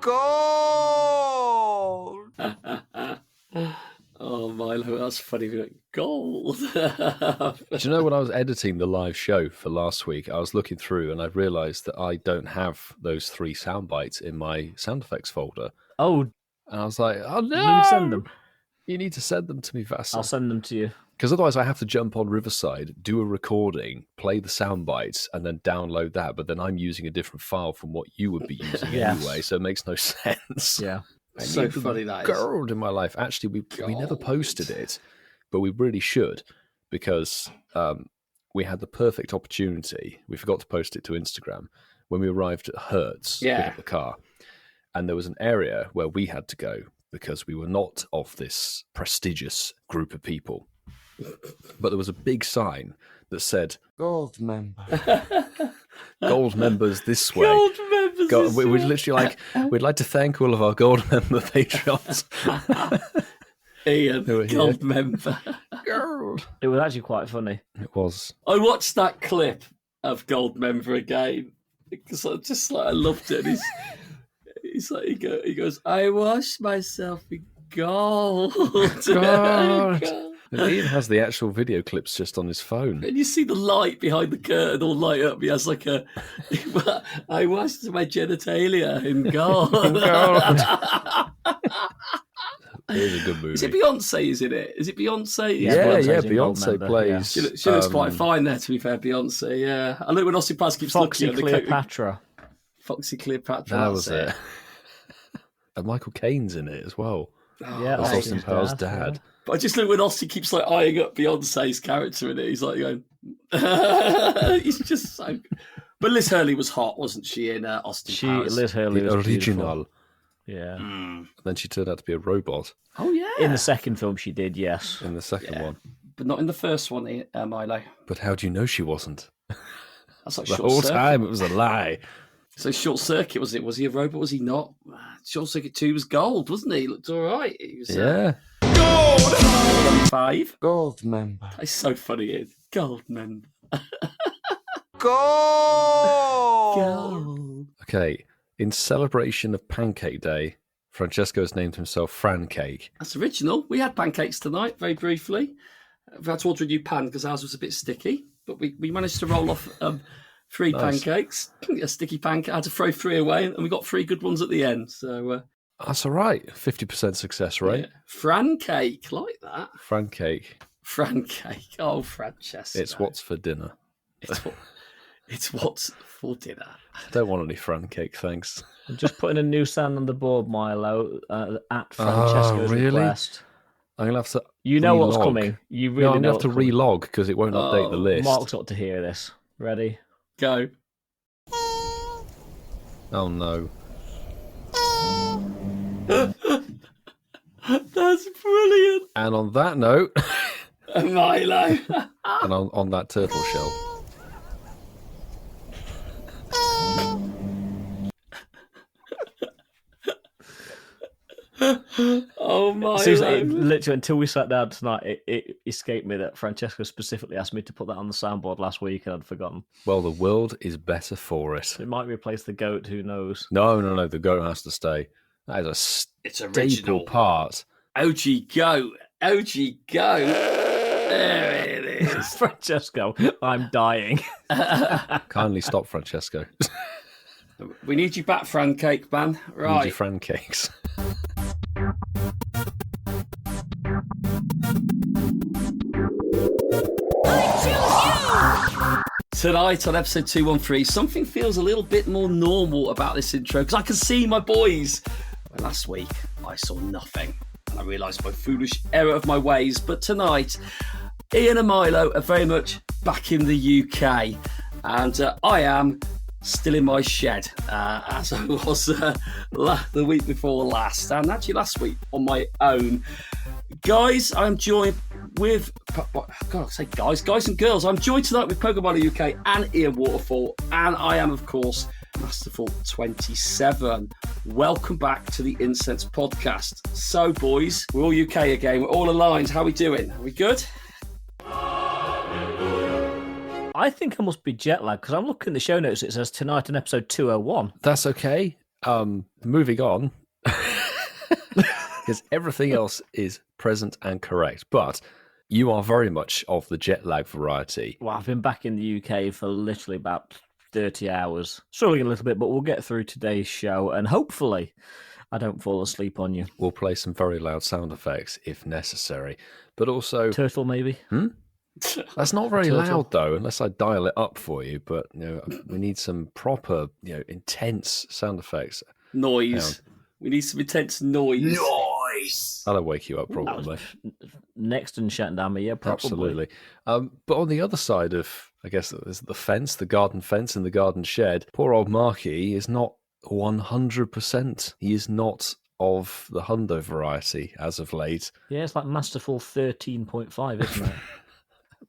Gold! Oh, Milo, that's funny. Gold. Do you know when I was editing the live show for last week, I was looking through and I realised that I don't have those 3 sound bites in my sound effects folder. Oh, and I was like, oh no! You need to send them. You need to send them to me, Vasa. I'll send them to you. Because otherwise I have to jump on Riverside, do a recording, play the sound bites, and then download that. But then I'm using a different file from what you would be using anyway, so it makes no sense. Yeah. So funny that is. Gold in my life. Actually, we never posted it, but we really should, because we had the perfect opportunity. We forgot to post it to Instagram when we arrived at Hertz to pick up the car. And there was an area where we had to go because we were not of this prestigious group of people. But there was a big sign that said, Gold member. Gold members this way. Gold members this way. We'd literally we'd like to thank all of our gold member patrons. Ian, gold member. Gold. It was actually quite funny. It was. I watched that clip of gold member again because I loved it. He's like, he goes, I wash myself in gold. God. Ian has the actual video clips just on his phone. And you see the light behind the curtain all light up. He has like I washed my genitalia in gold. It is a good movie. Is it Beyonce is in it? Is it Beyonce? Yeah, Beyonce plays. Yeah. She looks quite fine there, to be fair, Beyonce, yeah. I look when Austin Paz keeps Foxy looking at Cleopatra. Foxy Cleopatra. That was it. And Michael Caine's in it as well. Yeah, that's Austin Powell's dad. Yeah. But I just look when Austin keeps eyeing up Beyonce's character in it. He's like going, he's just so. But Liz Hurley was hot, wasn't she? In Austin Powers. Liz Hurley the was original. Beautiful. Yeah. Then she turned out to be a robot. Oh yeah. In the second film, she did. Yes. In the second one, but not in the first one, Milo. But how do you know she wasn't? That's like the whole time it was a lie. So Short Circuit was it? Was he a robot? Was he not? Short Circuit 2 was gold, wasn't he? He looked all right. He was, Gold! 5. Gold member. It's so funny. It's gold member. Gold! Okay, in celebration of Pancake Day, Francesco has named himself Fran Cake. That's original. We had pancakes tonight, very briefly. I've had to order a new pan because ours was a bit sticky, but we managed to roll off 3 pancakes. A sticky pancake. I had to throw 3 away, and we got 3 good ones at the end. So that's all right. 50% success rate. Yeah. Fran cake, like that. Fran Cake. Fran cake. Oh, Francesco. It's what's for dinner. It's what's for dinner. I don't want any Fran Cake, thanks. I'm just putting a new sound on the board, Milo, at Francesco's request. I'm going to have to relog. What's coming. You really I'm going to have to relog because it won't update the list. Mark's got to hear this. Ready? Go. Oh, no. That's brilliant. And on that note... Milo. And on that turtle shell. Oh my! Literally, until we sat down tonight, it escaped me that Francesco specifically asked me to put that on the soundboard last week, and I'd forgotten. Well, the world is better for it. It might replace the goat. Who knows? No. The goat has to stay. That is a staple part. OG goat. There it is. Francesco, I'm dying. Kindly stop, Francesco. We need you back, Fran Cake Man. Right. We need your Fran Cakes. Tonight on episode 213, something feels a little bit more normal about this intro because I can see my boys. Well, last week, I saw nothing and I realised my foolish error of my ways. But tonight, Ian and Milo are very much back in the UK and I am still in my shed as I was the week before last and actually last week on my own. Guys, I'm joined with, guys and girls, I'm joined tonight with PoGoMiloUK and Ian Waterfall, and I am, of course, Masterful 27. Welcome back to the Incensed podcast. So, boys, we're all UK again, we're all aligned. How are we doing? Are we good? I think I must be jet lagged because I'm looking at the show notes. It says tonight on episode 201. That's okay. Moving on, because everything else is present and correct, but you are very much of the jet lag variety. Well, I've been back in the UK for literally about 30 hours. Struggling a little bit, but we'll get through today's show, and hopefully I don't fall asleep on you. We'll play some very loud sound effects if necessary, but also... Turtle, maybe? That's not very Turtle. loud, though, unless I dial it up for you, but we need some proper, intense sound effects. Noise. We need some intense noise. That'll wake you up, That probably. was next and shutting down me, yeah, probably. Absolutely. But on the other side of, I guess, there's the fence, the garden fence and the garden shed, poor old Marky is not 100%. He is not of the hundo variety as of late. Yeah, it's like Masterful 13.5, isn't it?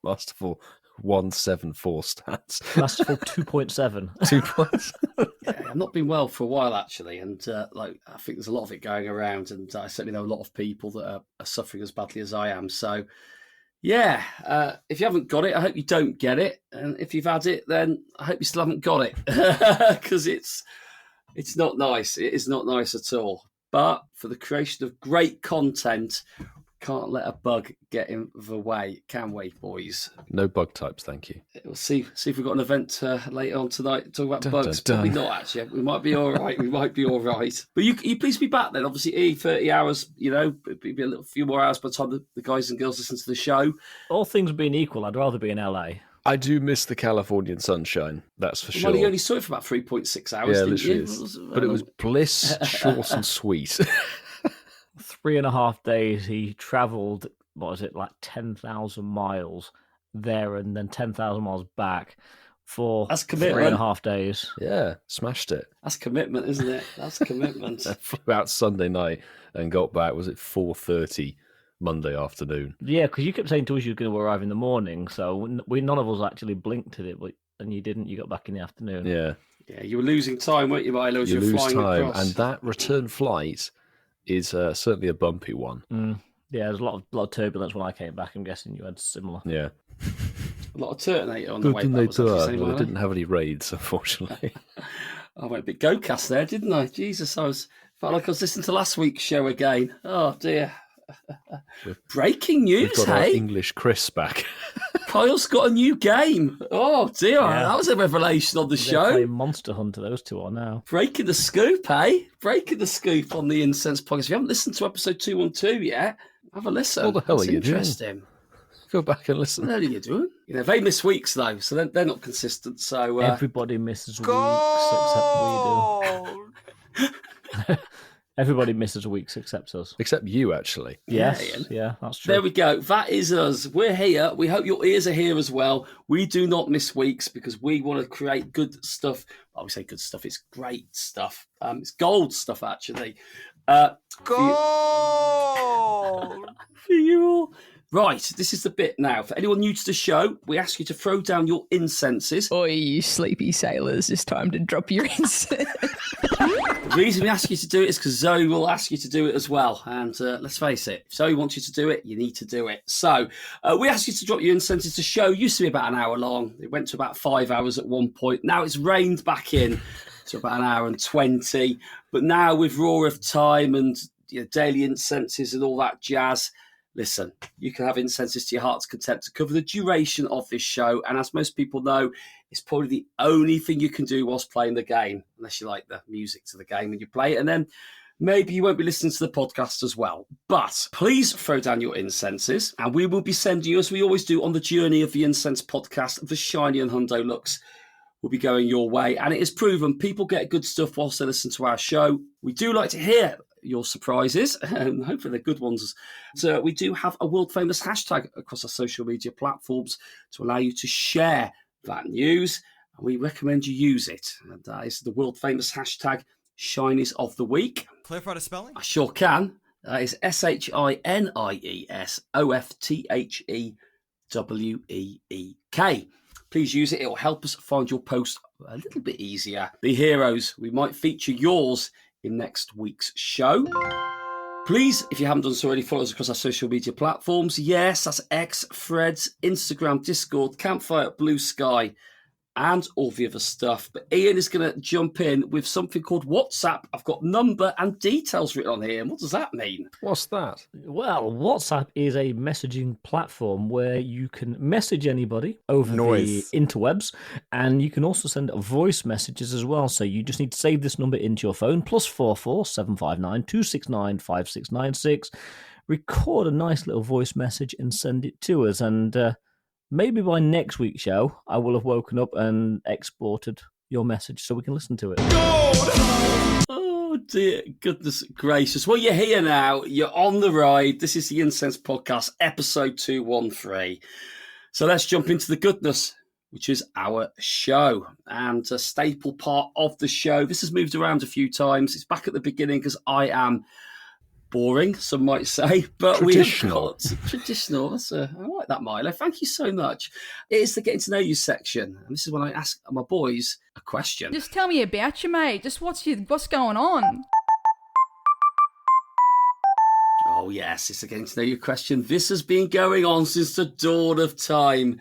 Masterful 174 stats. Masterful 2.7. 2 points. Yeah, I've not been well for a while, actually, and I think there's a lot of it going around, and I certainly know a lot of people that are suffering as badly as I am. So, yeah, if you haven't got it, I hope you don't get it, and if you've had it, then I hope you still haven't got it, because it's not nice. It is not nice at all. But for the creation of great content, can't let a bug get in the way, can we, boys? No bug types, thank you. We'll see if we've got an event later on tonight to talk about Dun, bugs. dun, Probably dun. not, actually. We might be all right. We might be all right. But you please be back then. Obviously, 30 hours, maybe a few more hours by the time the guys and girls listen to the show. All things being equal, I'd rather be in LA. I do miss the Californian sunshine, that's for sure. Well, you only saw it for about 3.6 hours, Yeah, didn't literally you? is. But it was bliss, short and sweet. 3.5 days he travelled, what was it, like 10,000 miles there and then 10,000 miles back for That's commitment. 3.5 days. Yeah, smashed it. That's commitment, isn't it? That's commitment. I flew out Sunday night and got back, was it 4:30 Monday afternoon? Yeah, because you kept saying to us you were going to arrive in the morning, so none of us actually blinked at it, and you didn't. You got back in the afternoon. Yeah. Yeah, you were losing time, weren't you, Milo, as You you were lose flying time, across? and that return flight is certainly a bumpy one. Yeah, there's a lot of turbulence when I came back. I'm guessing you had similar. Yeah. A lot of Turtonator on the way back. They didn't have any raids, unfortunately. I went a bit go-cast there, didn't I? Jesus, felt like I was listening to last week's show again. Oh, dear. Breaking We've news, got our hey? English Chris back. Kyle's got a new game. Oh, dear. Yeah. That was a revelation on the They're show. playing Monster Hunter, those two are now. Breaking the scoop, hey? Breaking the scoop on the Incensed podcast. If you haven't listened to episode 212 yet, have a listen. What the hell It's are you doing? interesting. Go back and What listen. the hell are you doing? They miss weeks, though, so they're not consistent. So Everybody misses weeks except we do. Everybody misses weeks except us. Except you, actually. Yes, Ian. yeah, that's true. there we go. That is us. We're here. We hope your ears are here as well. We do not miss weeks because we want to create good stuff. I would say good stuff. It's great stuff. It's gold stuff, actually. Gold! For you all. Right, this is the bit now. For anyone new to the show, we ask you to throw down your incenses. Oi, you sleepy sailors, it's time to drop your incense. The reason we ask you to do it is because Zoe will ask you to do it as well. And let's face it, if Zoe wants you to do it, you need to do it. So we ask you to drop your incenses. The show used to be about an hour long. It went to about 5 hours at one point. Now it's reined back in to about an hour and 20. But now with Roar of Time and daily incenses and all that jazz, listen, you can have incenses to your heart's content to cover the duration of this show. And as most people know, it's probably the only thing you can do whilst playing the game, unless you like the music to the game when you play it. And then maybe you won't be listening to the podcast as well. But please throw down your incenses, and we will be sending you, as we always do, on the journey of the Incense podcast, the shiny and hundo looks will be going your way. And it is proven people get good stuff whilst they listen to our show. We do like to hear your surprises, and hopefully they're good ones. So we do have a world famous hashtag across our social media platforms to allow you to share that news, and we recommend you use it. And that is the world famous hashtag Shinies of the Week. Clarify the spelling? I sure can. That is SHINIESOFTHEWEEK. Please use it. It will help us find your post a little bit easier. Be heroes. We might feature yours in next week's show. Please, if you haven't done so already, follow us across our social media platforms. Yes, that's X, Threads, Instagram, Discord, Campfire, Blue Sky, and all the other stuff. But Ian is going to jump in with something called WhatsApp. I've got number and details written on here. And what does that mean? What's that? Well, WhatsApp is a messaging platform where you can message anybody over the interwebs, and you can also send voice messages as well. So you just need to save this number into your phone, +44 759 269 5696. Record a nice little voice message and send it to us. And maybe by next week's show, I will have woken up and exported your message so we can listen to it. Oh, dear goodness gracious. Well, you're here now. You're on the ride. This is the Incensed Podcast, episode 213. So let's jump into the goodness, which is our show, and a staple part of the show. This has moved around a few times. It's back at the beginning because I am boring, some might say, but traditional. Traditional. I like that, Milo. Thank you so much. It is the getting to know you section, and this is when I ask my boys a question. Just tell me about you, mate. Just what's going on? Oh yes, it's a getting to know you question. This has been going on since the dawn of time,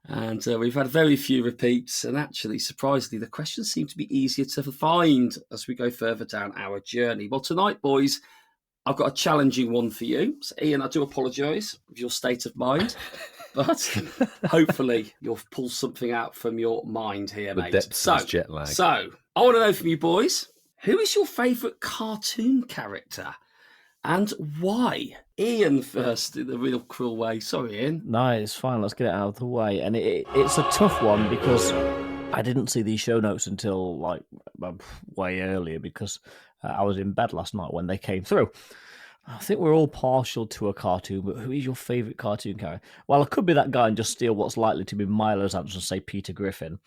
and we've had very few repeats. And actually, surprisingly, the questions seem to be easier to find as we go further down our journey. Well, tonight, boys, I've got a challenging one for you. So, Ian, I do apologise for your state of mind, but hopefully you'll pull something out from your mind here, The mate. depths of jet lag. So, I want to know from you boys, who is your favourite cartoon character and why? Ian first, in the real cruel way. Sorry, Ian. No, it's fine. Let's get it out of the way. And it's a tough one because I didn't see these show notes until like way earlier because I was in bed last night when they came through. I think we're all partial to a cartoon, but who is your favourite cartoon character? Well, I could be that guy and just steal what's likely to be Milo's answer and say Peter Griffin.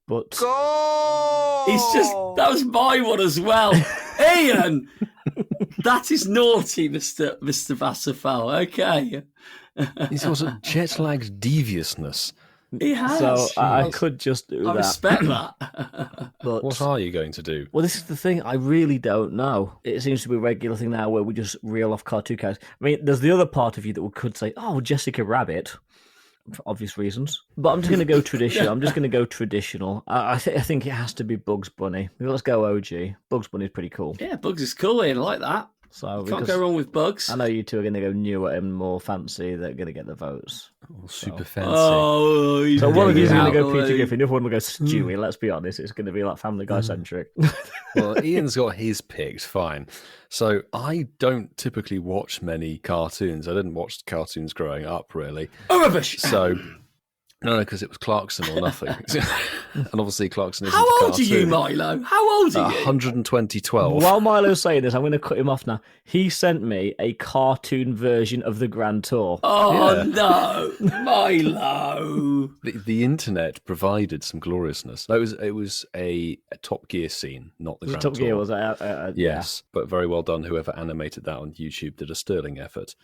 But that was my one as well. Ian! That is naughty, Mr. Masterful. Okay. He's also jet lagged deviousness. He has. So I could just do I that. respect that. But What are you going to do? well, this is the thing. I really don't know. It seems to be a regular thing now where we just reel off cartoon characters. I mean, there's the other part of you that could say, "Oh, Jessica Rabbit," for obvious reasons. But I'm just going to go traditional. I think it has to be Bugs Bunny. Let's go OG. Bugs Bunny is pretty cool. Yeah, Bugs is cool, Ian. I like that. So Can't because go wrong with Bugs. I know you two are going to go newer and more fancy. They're going to get the votes. Oh, super fancy. Oh, So one of you is going to go out, Peter Griffin. The other one will go Stewie. Let's be honest. It's going to be like Family Guy centric. Well, Ian's got his picks, fine. So I don't typically watch many cartoons. I didn't watch cartoons growing up, really. Oh, rubbish. So, no, because it was Clarkson or nothing. And obviously Clarkson isn't How a old are you, cartoon. Milo? How old are you? 12012. While Milo's saying this, I'm going to cut him off now. He sent me a cartoon version of the Grand Tour. Oh, Yeah. no. Milo. The internet provided some gloriousness. It was a Top Gear scene, not the Was it Grand Top Tour. Gear? Was it? Yes, but very well done. Whoever animated that on YouTube did a sterling effort.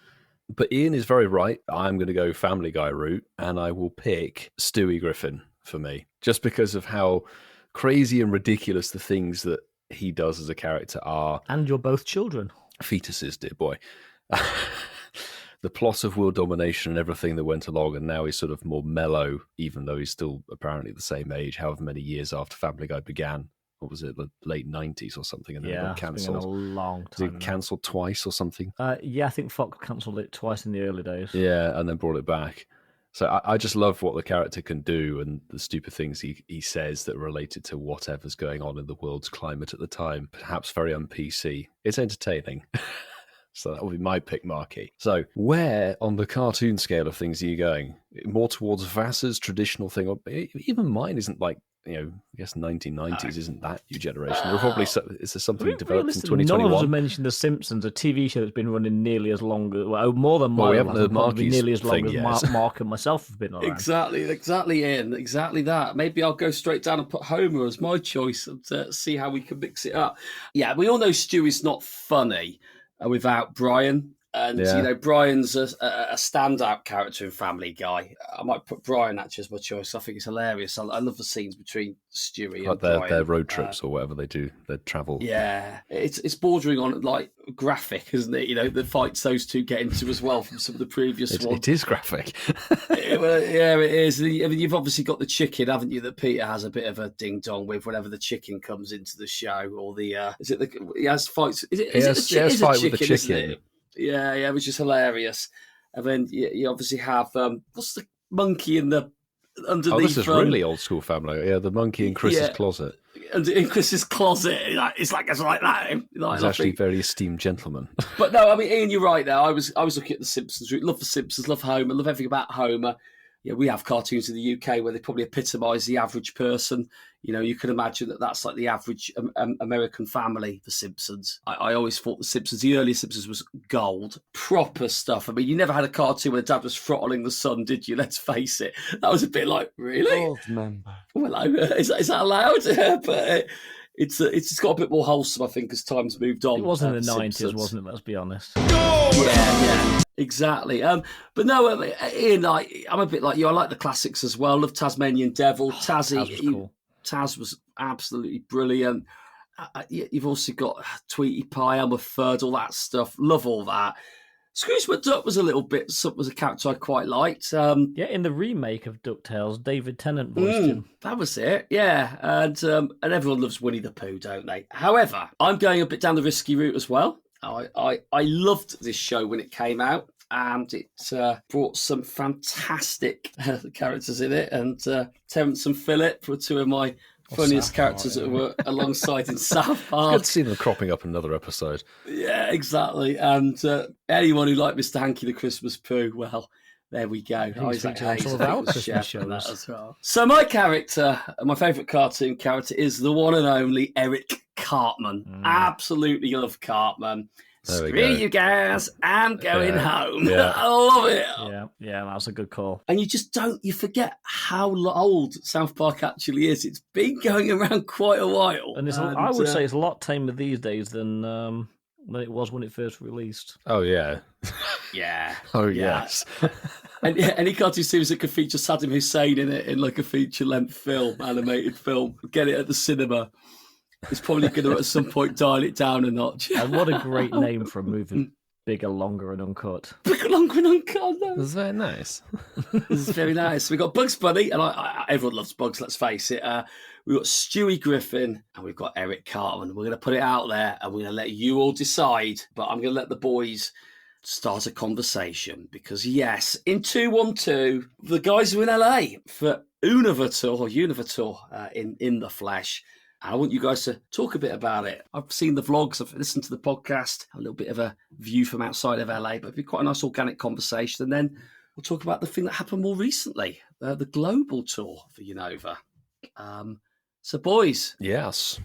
But Ian is very right. I'm going to go Family Guy route, and I will pick Stewie Griffin for me, just because of how crazy and ridiculous the things that he does as a character are. And you're both children. Fetuses, dear boy. The plot of world domination and everything that went along, and now he's sort of more mellow, even though he's still apparently the same age, however many years after Family Guy began. What was it, the late 90s or something? And then it Yeah, got it's been a cancelled. long Was time. it cancelled twice or something? Yeah, I think Fox cancelled it twice in the early days. Yeah, and then brought it back. So I just love what the character can do and the stupid things he says that are related to whatever's going on in the world's climate at the time. Perhaps very un-PC. It's entertaining. So that will be my pick, Marky. So where on the cartoon scale of things are you going? More towards Vassar's traditional thing? Or even mine isn't like, I guess 1990s isn't that new generation. There are probably is there something developed in Realistically, none of us 2021? have mentioned The Simpsons, a TV show that's been running nearly as long, more than Well, we mine. haven't heard probably Marky's nearly as long thing as yet. Mark and myself have been around. Exactly, Ian. Exactly that. Maybe I'll go straight down and put Homer as my choice and see how we can mix it up. Yeah, we all know Stewie's not funny without Brian. And, Yeah. Brian's a standout character in Family Guy. I might put Brian actually as my choice. I think it's hilarious. I love the scenes between Stewie Like and Brian. their road trips or whatever they do, their travel. Yeah, it's bordering on like graphic, isn't it? You know, the fights those two get into as well from some of the previous ones. It is graphic. Yeah, it is. I mean, you've obviously got the chicken, haven't you? That Peter has a bit of a ding dong with whenever the chicken comes into the show, or the he has fights. Is it the chicken? With the chicken. Yeah, which is hilarious. And then you obviously have what's the monkey in the underneath? Oh, this is really old school family. Yeah, the monkey in Chris's closet. And in Chris's closet, it's like that. He's actually a very esteemed gentleman. But no, I mean, Ian, you're right. There, I was looking at the Simpsons. Love the Simpsons. Love Homer. Love everything about Homer. Yeah, we have cartoons in the UK where they probably epitomise the average person. You know, you can imagine that's like the average American family, The Simpsons. I always thought The Simpsons, the earlier Simpsons, was gold. Proper stuff. I mean, you never had a cartoon where the dad was throttling the son, did you? Let's face it. That was a bit like, really? Old member. Well, is that allowed? But it's got a bit more wholesome, I think, as time's moved on. It was in the 90s, wasn't it? Let's be honest. Yeah. Exactly. But no, Ian, I'm a bit like you. I like the classics as well. Love Tasmanian Devil. Cool. Taz was absolutely brilliant. You've also got Tweety Pie, Elmer Fudd, all that stuff. Love all that. Scrooge McDuck was a character I quite liked. In the remake of DuckTales, David Tennant voiced him. That was it, yeah. And everyone loves Winnie the Pooh, don't they? However, I'm going a bit down the risky route as well. I loved this show when it came out, and it brought some fantastic characters in it, and Terence and Philip were two of my funniest characters that were alongside in South Park. It's good to see them cropping up in another episode. Yeah, exactly. And anyone who liked Mr. Hanky the Christmas Pooh, well, there we go. He's all about Christmas shows. As well. So my character, my favourite cartoon character, is the one and only Eric Cartman. Absolutely love Cartman. Screw you guys, I'm going home. Yeah. I love it. Yeah, that's a good call. And you forget how old South Park actually is. It's been going around quite a while. And I would say it's a lot tamer these days than it was when it first released. Oh, yeah. Yeah. Oh, yes. And any cartoon series that could feature Saddam Hussein in it, in like a feature-length film, animated film, get it at the cinema. It's probably going to, at some point, dial it down a notch. And what a great name for a movie. Bigger, longer, and uncut. Bigger, longer, and uncut. That's very nice. This is very nice. We've got Bugs Bunny, and everyone loves Bugs, let's face it. We've got Stewie Griffin, and we've got Eric Cartman. We're going to put it out there, and we're going to let you all decide. But I'm going to let the boys start a conversation, because, yes, in 212, the guys are in LA for Unova Tour, in the flesh. And I want you guys to talk a bit about it. I've seen the vlogs, I've listened to the podcast, a little bit of a view from outside of LA, but it'd be quite a nice organic conversation. And then we'll talk about the thing that happened more recently, the global tour for Unova. So, boys. Yes.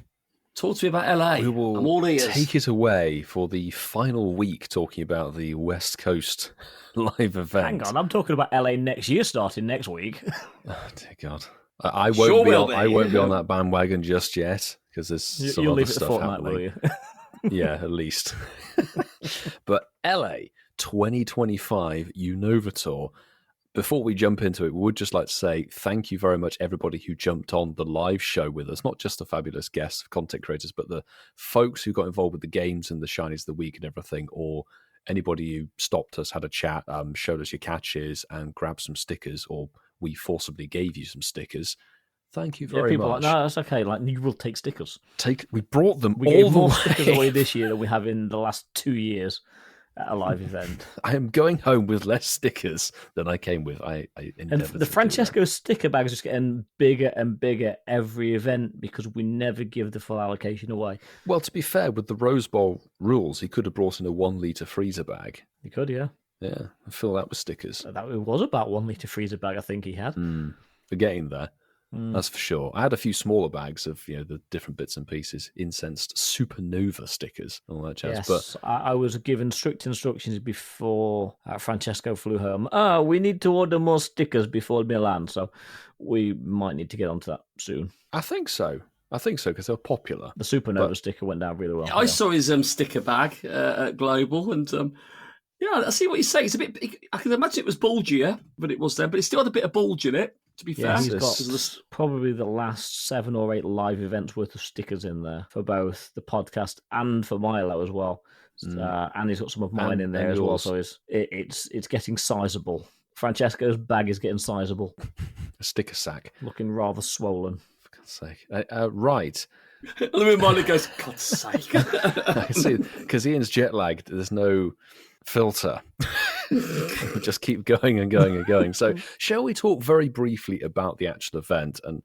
Talk to me about LA. We will I'm all ears. Take it away for the final week talking about the West Coast live event. Hang on, I'm talking about LA next year starting next week. Oh, dear God. I won't be on that bandwagon just yet, because there's some other stuff happening. Will you? Yeah, at least. But LA 2025 Unova Tour. Before we jump into it, we would just like to say thank you very much, everybody who jumped on the live show with us. Not just the fabulous guests, content creators, but the folks who got involved with the games and the shinies of the week and everything, or anybody who stopped us, had a chat, showed us your catches, and grabbed some stickers, or we forcibly gave you some stickers. Thank you very people much. Like, no, that's okay. Like, you will take stickers. We brought them. We gave more stickers away this year than we have in the last 2 years at a live event. I am going home with less stickers than I came with. And the Francesco sticker bag is just getting bigger and bigger every event, because we never give the full allocation away. Well, to be fair, with the Rose Bowl rules, he could have brought in a 1 litre freezer bag. He could, yeah. Yeah, fill that with stickers. That was about 1 litre freezer bag, I think he had. We're getting there. That's for sure. I had a few smaller bags of the different bits and pieces, incensed supernova stickers, and all that jazz. Yes, but I was given strict instructions before Francesco flew home. We need to order more stickers before Milan, so we might need to get onto that soon. I think so, because they're popular. The supernova sticker went down really well. I saw his sticker bag at Global, and yeah, I see what you're saying. It's a bit. I can imagine it was bulgier than it was then, but it still had a bit of bulge in it. To be Yeah, fair, he's got 'cause this- probably the last 7 or 8 live events worth of stickers in there for both the podcast and for Milo as well. And he's got some of mine in there and as well, yours. so it's getting sizable. Francesco's bag is getting sizable, A sticker sack, looking rather swollen. for God's sake. Right. Louis Milo goes, God's sake. I see, because Ian's jet lagged, there's no filter. We just keep going and going and going. So, shall we talk very briefly about the actual event? And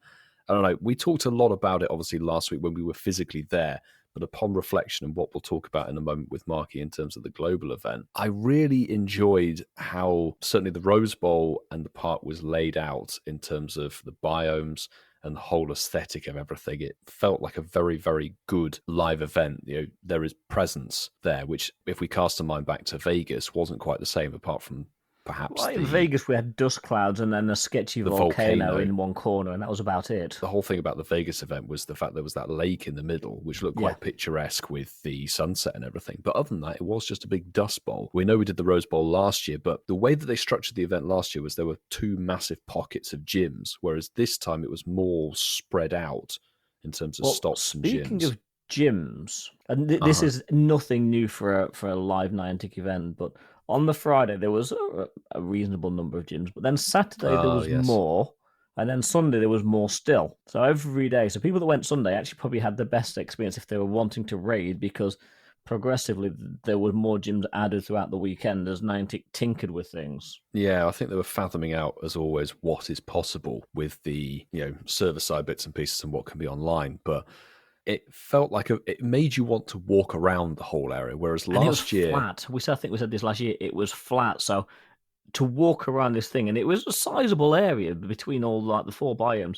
I don't know, we talked a lot about it obviously last week when we were physically there, but upon reflection and what we'll talk about in a moment with Marky in terms of the global event, I really enjoyed how certainly the Rose Bowl and the park was laid out in terms of the biomes and the whole aesthetic of everything. It felt like a very, very good live event. You know, there is presence there, which if we cast our mind back to Vegas, wasn't quite the same, apart from perhaps Well, in Vegas, we had dust clouds and then a sketchy volcano in one corner, and that was about it. The whole thing about the Vegas event was the fact there was that lake in the middle, which looked quite picturesque with the sunset and everything. But other than that, it was just a big dust bowl. We know we did the Rose Bowl last year, but the way that they structured the event last year was there were 2 massive pockets of gyms, whereas this time it was more spread out in terms of stops and gyms. Speaking of gyms, and this is nothing new for a live Niantic event, but on the Friday there was a reasonable number of gyms, but then Saturday there was more, and then Sunday there was more still. So every day, so people that went Sunday actually probably had the best experience if they were wanting to raid, because progressively there were more gyms added throughout the weekend as Niantic tinkered with things. Yeah, I think they were fathoming out, as always, what is possible with the server side bits and pieces and what can be online, but it felt like it made you want to walk around the whole area, whereas last year... flat. I think we said this last year, it was flat, so to walk around this thing, and it was a sizable area between all like the 4 biomes,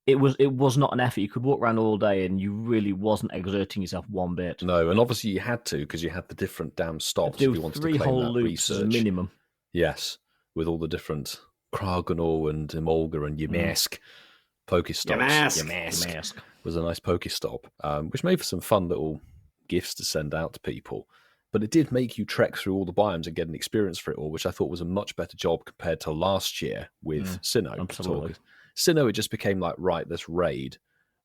it was not an effort. You could walk around all day and you really wasn't exerting yourself one bit. No, and obviously you had to, because you had the different damn stops if you wanted to 3 claim whole that loops as a research. minimum. Yes, with all the different Kraganor and Emolga and Yamask Pokestops. Yamask Was a nice Pokestop, which made for some fun little gifts to send out to people. But it did make you trek through all the biomes and get an experience for it all, which I thought was a much better job compared to last year with Sinnoh. Absolutely. Sinnoh, it just became like, right, let's raid.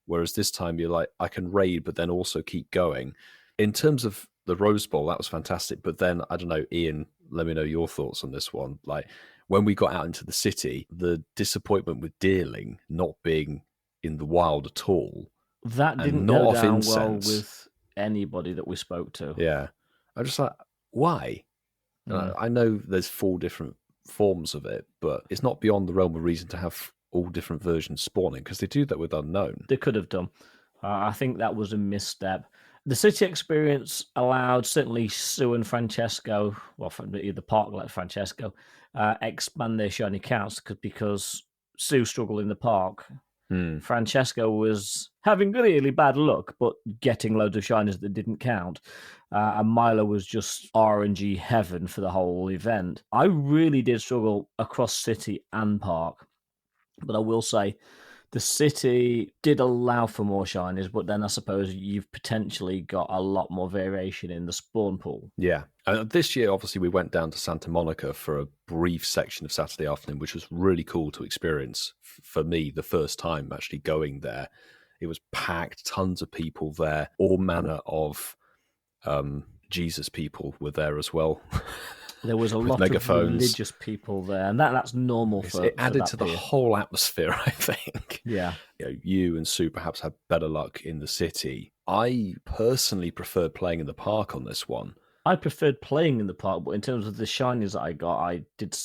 Whereas this time you're like, I can raid, but then also keep going. In terms of the Rose Bowl, that was fantastic. But then, I don't know, Ian, let me know your thoughts on this one. Like, when we got out into the city, the disappointment with Deerling not being in the wild at all. That didn't go down well with anybody that we spoke to. Yeah. I'm just like, why? I know there's 4 different forms of it, but it's not beyond the realm of reason to have all different versions spawning, because they do that with Unknown. They could have done. I think that was a misstep. The city experience allowed certainly Sue and Francesco, well, the park let Francesco, expand their shiny counts because Sue struggled in the park. Francesco was having really bad luck, but getting loads of shinies that didn't count. And Milo was just RNG heaven for the whole event. I really did struggle across city and park. But I will say, the city did allow for more shinies, but then I suppose you've potentially got a lot more variation in the spawn pool. Yeah. This year, obviously, we went down to Santa Monica for a brief section of Saturday afternoon, which was really cool to experience. For me, the first time actually going there. It was packed, tons of people there, all manner of Jesus people were there as well. There was a lot of religious people there, and that's normal for it added for to the whole atmosphere, I think. Yeah. You and Sue perhaps had better luck in the city. I personally preferred playing in the park on this one. I preferred playing in the park, but in terms of the shinies that I got, I did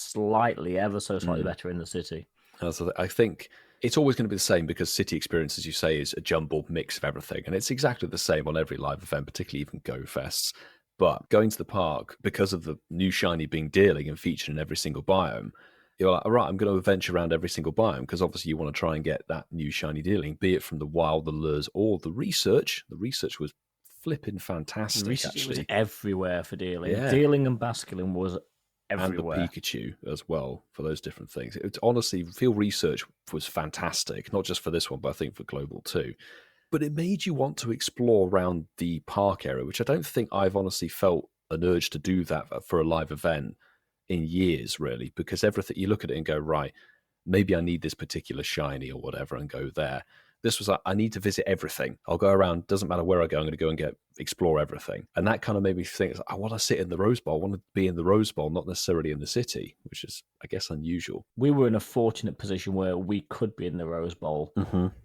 ever so slightly better in the city. So I think it's always going to be the same, because city experience, as you say, is a jumbled mix of everything. And it's exactly the same on every live event, particularly even Go Fests. But going to the park, because of the new shiny being Deerling and featured in every single biome, you're like, all right, I'm going to venture around every single biome, because obviously you want to try and get that new shiny Deerling, be it from the wild, the lures, or the research. The research was flipping fantastic, actually. It was everywhere for Deerling. Yeah. Deerling and Basculin was everywhere. And the Pikachu as well, for those different things. It honestly, field research was fantastic, not just for this one, but I think for Global too. But it made you want to explore around the park area, which I don't think I've honestly felt an urge to do that for a live event in years, really, because everything, you look at it and go, right, maybe I need this particular shiny or whatever and go there. This was like, I need to visit everything. I'll go around, doesn't matter where I go, I'm going to go and explore everything. And that kind of made me think, I want to sit in the Rose Bowl. I want to be in the Rose Bowl, not necessarily in the city, which is, I guess, unusual. We were in a fortunate position where we could be in the Rose Bowl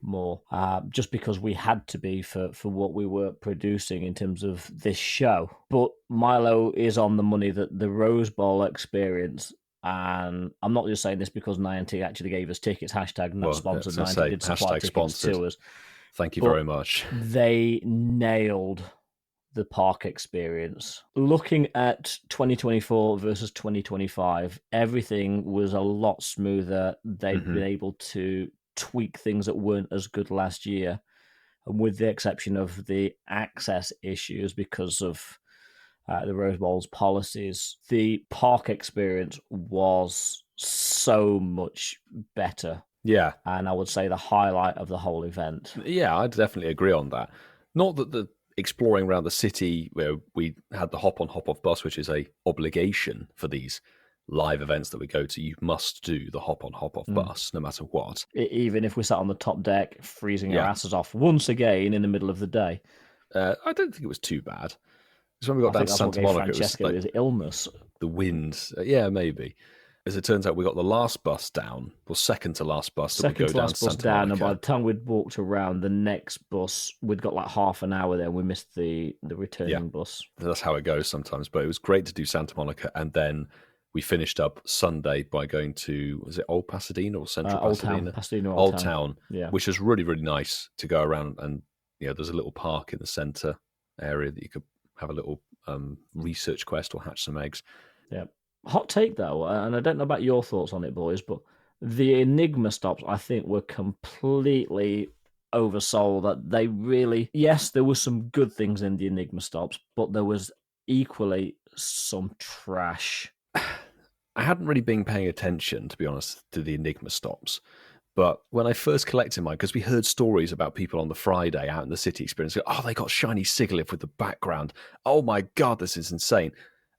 more, just because we had to be for what we were producing in terms of this show. But Milo is on the money that the Rose Bowl experience, and I'm not just saying this because Niantic actually gave us tickets, hashtag not sponsored, Niantic did supply tickets sponsored to us. Thank you very much. They nailed the park experience. Looking at 2024 versus 2025, everything was a lot smoother. They've been able to tweak things that weren't as good last year, and with the exception of the access issues because of the Rose Bowl's policies, the park experience was so much better. Yeah. And I would say the highlight of the whole event. Yeah, I'd definitely agree on that. Not that the exploring around the city where we had the hop on, hop off bus, which is a obligation for these live events that we go to. You must do the hop on, hop off bus, no matter what. Even if we sat on the top deck, freezing our asses off once again in the middle of the day. I don't think it was too bad. Because when we got down to Santa Monica, it was like his illness. The wind. Yeah, maybe. As it turns out, we got the last bus down, or second to last bus. Second to last bus down, and by the time we'd walked around the next bus, we'd got like half an hour there, and we missed the returning bus. That's how it goes sometimes. But it was great to do Santa Monica, and then we finished up Sunday by going to, was it Old Pasadena or Central Pasadena? Pasadena, Old Town, yeah. Which was really, really nice to go around. And there's a little park in the center area that you could have a little research quest or hatch some eggs. Yeah. Hot take though, and I don't know about your thoughts on it, boys, but the Enigma stops I think were completely oversold. That they really, yes, there were some good things in the Enigma stops, but there was equally some trash. I hadn't really been paying attention, to be honest, to the Enigma stops. But when I first collected mine, because we heard stories about people on the Friday out in the city experiencing, oh, they got shiny Sigilyph with the background. Oh my God, this is insane.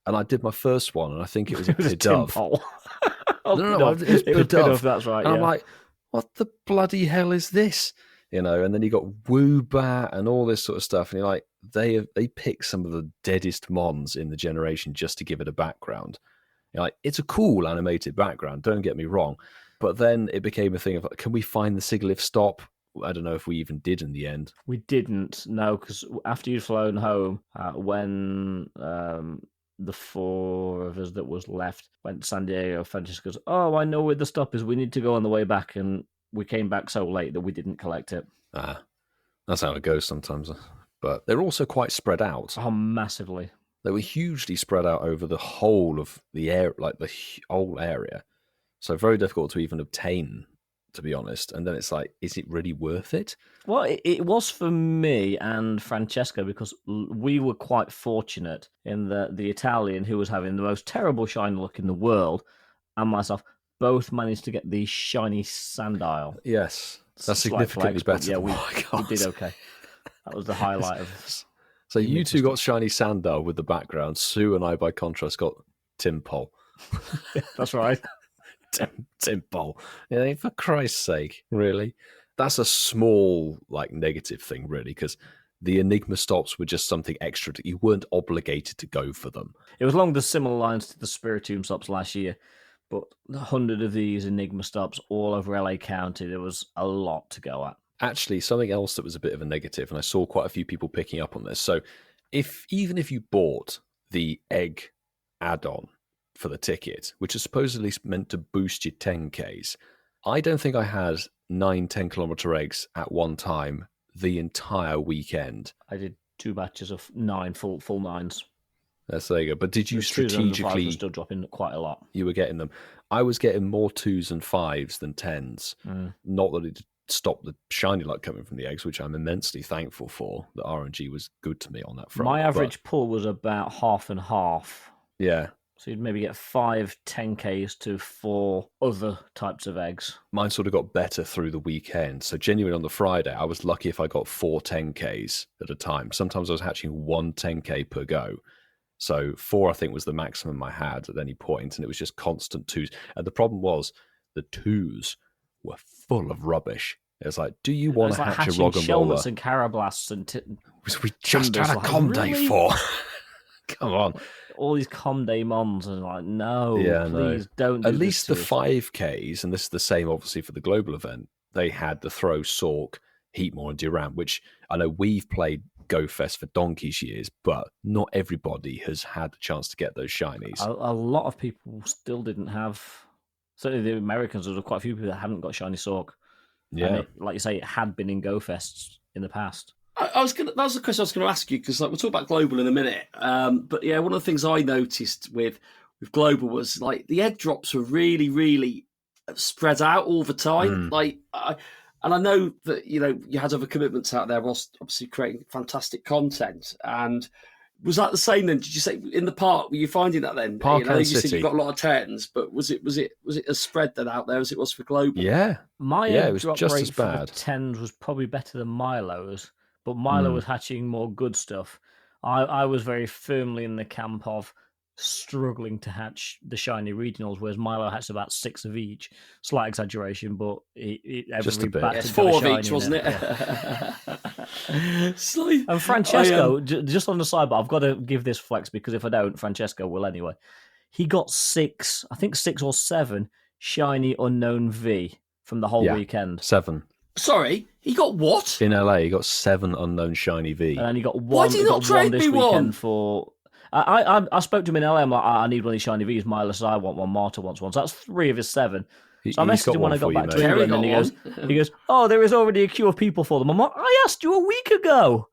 And I did my first one, and I think it was a Pidove. No, it was Pidove. That's right. And I'm like, what the bloody hell is this? And then you got Woobat and all this sort of stuff. And you're like, they pick some of the deadest mons in the generation just to give it a background. You're like, it's a cool animated background, don't get me wrong. But then it became a thing of, can we find the Sigilyph stop? I don't know if we even did in the end. We didn't, no, because after you'd flown home, when the four of us that was left went to San Diego, Francesca goes, oh, I know where the stop is. We need to go on the way back. And we came back so late that we didn't collect it. That's how it goes sometimes. But they're also quite spread out. Oh, massively. They were hugely spread out over the whole of the air, like the whole area. So very difficult to even obtain, to be honest. And then it's like, is it really worth it? Well, it was for me and Francesca because we were quite fortunate in that the Italian, who was having the most terrible shiny luck in the world, and myself both managed to get the shiny Sandile. Yes, that's significantly better. Yeah, we did okay. That was the highlight of. So you two got shiny Sandile with the background. Sue and I, by contrast, got Timpole. That's right. Timpole. Yeah, for Christ's sake, really? That's a small, negative thing, really, because the Enigma stops were just something extra. You weren't obligated to go for them. It was along the similar lines to the Spiritomb stops last year, but 100 of these Enigma stops all over LA County, there was a lot to go at. Actually, something else that was a bit of a negative, and I saw quite a few people picking up on this. So even if you bought the egg add-on for the ticket, which is supposedly meant to boost your 10Ks, I don't think I had 9 10-kilometer eggs at one time the entire weekend. I did 2 batches of 9 full 9s. There you go. But did you strategically... Were still dropping quite a lot. You were getting them. I was getting more 2s and 5s than 10s. Not that it stopped the shiny luck coming from the eggs, which I'm immensely thankful for. The RNG was good to me on that front. My average pull was about half and half. Yeah. So you'd maybe get 5 10Ks to 4 other types of eggs. Mine sort of got better through the weekend. So genuinely on the Friday, I was lucky if I got 4 10Ks at a time. Sometimes I was hatching 1 10K per go. So 4, I think, was the maximum I had at any point, and it was just constant 2s. And the problem was the 2s were full of rubbish. It was like, do you want to hatch a hatching Rog and Roller? Shelmets and Carablasts and We just had a like, com day really? 4. Come on. all these com day mons and like, no, please don't. At least the 5Ks, and this is the same obviously for the global event, they had the Throw, Sork, Heatmore, and Durant, which I know we've played Go Fest for donkey's years, but not everybody has had the chance to get those shinies. A lot of people still didn't have. Certainly, the Americans, there were quite a few people that haven't got shiny Sork. Yeah, and like you say, it had been in Go Fests in the past. That was the question I was going to ask you, because we'll talk about global in a minute. But yeah, one of the things I noticed with global was like the egg drops were really, really spread out all the time. And I know that you had other commitments out there, whilst obviously creating fantastic content. And was that the same then? Did you say in the park? Were you finding that then? Park and you City. said you got a lot of tens, but was it as spread then out there as it was for global? Yeah, It was drop just rate as for bad. the 10s was probably better than Milo's, but Milo was hatching more good stuff. I was very firmly in the camp of struggling to hatch the shiny regionals, whereas Milo hatched about 6 of each. Slight exaggeration, but Just a bit. It's 4 of each, wasn't it? And Francesco, just on the sidebar, I've got to give this flex, because if I don't, Francesco will anyway. He got 6 or 7 shiny unknown V from the whole weekend. 7. Sorry, he got what? In LA, he got 7 unknown shiny V. And then he got one. Why did he not trade this me weekend one? for. I spoke to him in LA. I'm like, I need one of these shiny Vs. Milo said I want one. Marta wants one. So that's 3 of his 7. So I He's messaged got him when one I got for back you, to mate. England, and he goes, "Oh, there is already a queue of people for them." I'm like, "I asked you a week ago."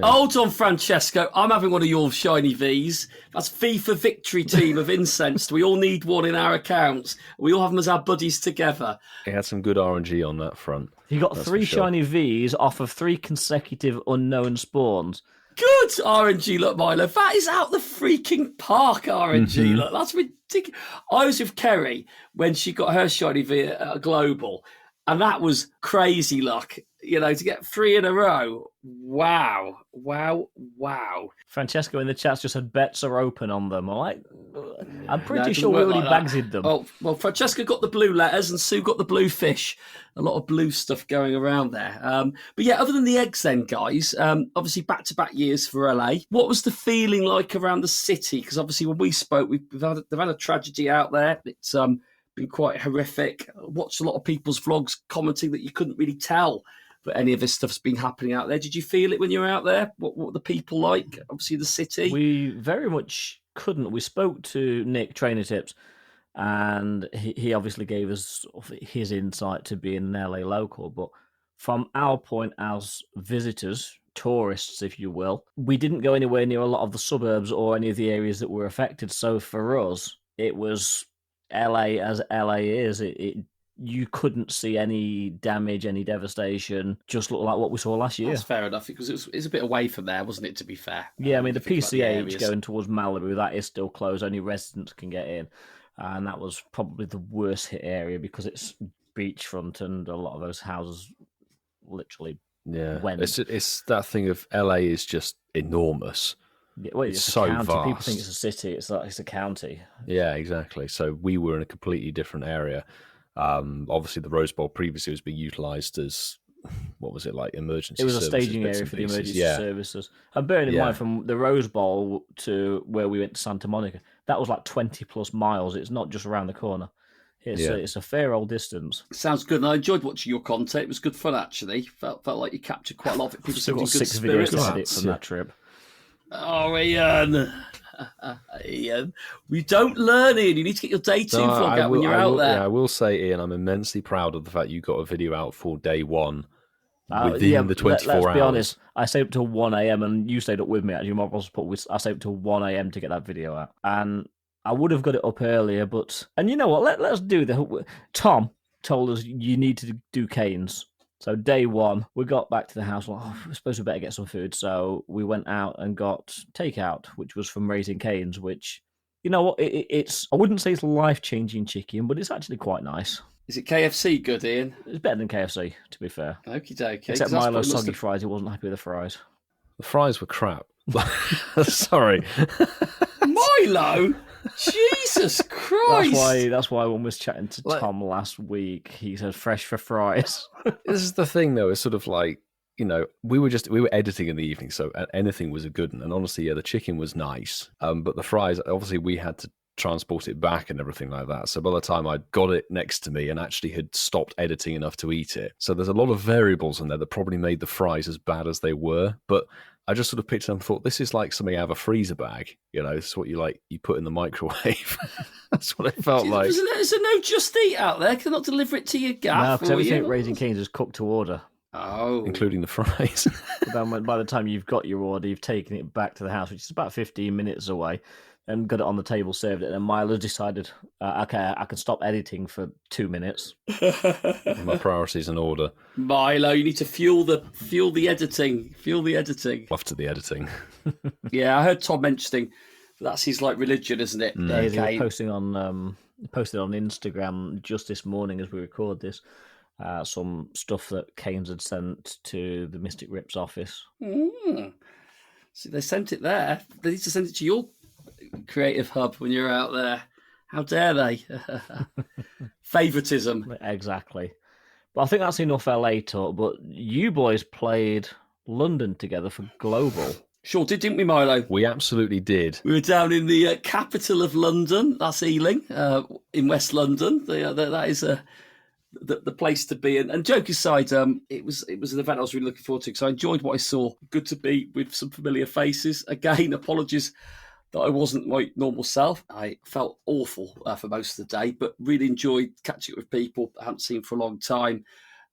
Hold on, Francesco. I'm having one of your shiny Vs. That's V for Victory team of Incensed. We all need one in our accounts. We all have them as our buddies together. He had some good RNG on that front. He got That's 3 for sure. shiny Vs off of 3 consecutive unknown spawns. Good RNG, look, Milo. That is out the freaking park, RNG. Look, that's ridiculous. I was with Kerry when she got her shiny V at a global, and that was crazy luck. To get 3 in a row. Wow. Francesco in the chat just said bets are open on them. I'm pretty it sure doesn't we work already like that. bagsed them. Well, Francesca got the blue letters and Sue got the blue fish. A lot of blue stuff going around there. But yeah, other than the eggs then, guys, obviously back-to-back years for LA. What was the feeling like around the city? Because obviously when we spoke, they've had a tragedy out there. It's been quite horrific. I watched a lot of people's vlogs commenting that you couldn't really tell that any of this stuff's been happening out there. Did you feel it when you were out there? What were the people like? Obviously the city. We very much couldn't. We spoke to Nick, Trainer Tips, and he obviously gave us his insight to being an LA local. But from our point as visitors, tourists, if you will, we didn't go anywhere near a lot of the suburbs or any of the areas that were affected. So for us, it was LA as LA is. You couldn't see any damage, any devastation. Just looked like what we saw last year. That's fair enough, because it was a bit away from there, wasn't it, to be fair? Yeah, I mean, the PCH the going towards Malibu, that is still closed. Only residents can get in. And that was probably the worst hit area because it's beachfront and a lot of those houses literally went. It's that thing of LA is just enormous. Yeah, well, it's so a county. vast. People think it's a city. It's a county. Yeah, exactly. So we were in a completely different area. Obviously, the Rose Bowl previously was being utilised as, what was it, like emergency services? It was a services, staging bits area and for the pieces. emergency services. And bearing in mind, from the Rose Bowl to where we went to Santa Monica, that was like 20 plus miles. It's not just around the corner. It's a fair old distance. Sounds good. And I enjoyed watching your content. It was good fun, actually. Felt like you captured quite a lot of it. People Still got seemed in 6 good videos spirits. to edit from that trip. Oh, Ian. Ian. We don't learn, Ian. You need to get your day 2 vlog out when you're out there. Yeah, I will say, Ian, I'm immensely proud of the fact you got a video out for day 1 within the 24 let's hours. be honest, I stayed up till 1 a.m. and you stayed up with me. Actually, I stayed up till 1 a.m. to get that video out. And I would have got it up earlier, and you know what? Let's do Tom told us you need to do canes. So day 1, we got back to the house. Well, I suppose we better get some food. So we went out and got takeout, which was from Raising Cane's, which, you know what? It's I wouldn't say it's life-changing chicken, but it's actually quite nice. Is it KFC good, Ian? It's better than KFC, to be fair. Okie dokie. Except Milo's soggy fries. He wasn't happy with the fries. The fries were crap. Sorry. Milo? Jesus Christ! That's why when was chatting to Tom last week, he said fresh for fries. This is the thing, though. It's sort of like, we were editing in the evening, so anything was a good one. And honestly, yeah, the chicken was nice. But the fries, obviously, we had to transport it back and everything like that. So by the time I got it next to me and actually had stopped editing enough to eat it, so there's a lot of variables in there that probably made the fries as bad as they were. But I just sort of picked it up and thought, this is like something out of a freezer bag. This is what you put in the microwave. That's what it felt like. Is there no Just Eat out there? Can I not deliver it to your gaff? No, because everything at Raising Cane's is cooked to order. Oh. Including the fries. But then by the time you've got your order, you've taken it back to the house, which is about 15 minutes away, and got it on the table, served it, and then Milo decided, okay, I can stop editing for 2 minutes. My priorities in order. Milo, you need to fuel the editing. Fuel the editing. Off to the editing. Yeah, I heard Tom mentioning that's his religion, isn't it? Yeah, he was posted on Instagram just this morning as we record this. Some stuff that Keynes had sent to the Mystic Rips office. See, they sent it there. They need to send it to your creative hub when you're out there. How dare they? Favoritism. Exactly. But I think that's enough LA talk. But you boys played London together for Global. Sure did, didn't we, Milo? We absolutely did. We were down in the capital of London. That's Ealing, in West London. That is the place to be. And joke aside, it was an event I was really looking forward to because I enjoyed what I saw. Good to be with some familiar faces. Again, apologies that I wasn't my normal self. I felt awful for most of the day, but really enjoyed catching up with people I haven't seen for a long time.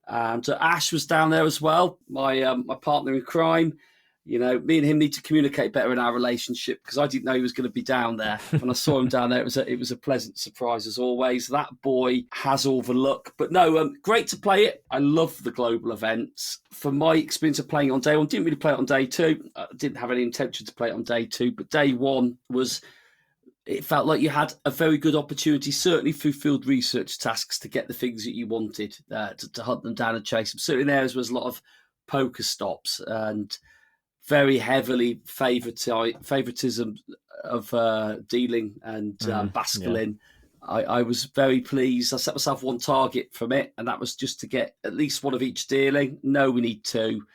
And Ash was down there as well, my partner in crime. Me and him need to communicate better in our relationship because I didn't know he was going to be down there. When I saw him down there, it was a pleasant surprise as always. That boy has all the luck. But no, great to play it. I love the global events. From my experience of playing on day one, didn't really play it on day two. I didn't have any intention to play it on day two. But day one it felt like you had a very good opportunity, certainly through field research tasks, to get the things that you wanted, to hunt them down and chase them. Certainly there was a lot of poker stops and very heavily favoritism of dealing and Basculin. Yeah. I was very pleased. I set myself one target from it, and that was just to get at least one of each dealing. No, we need two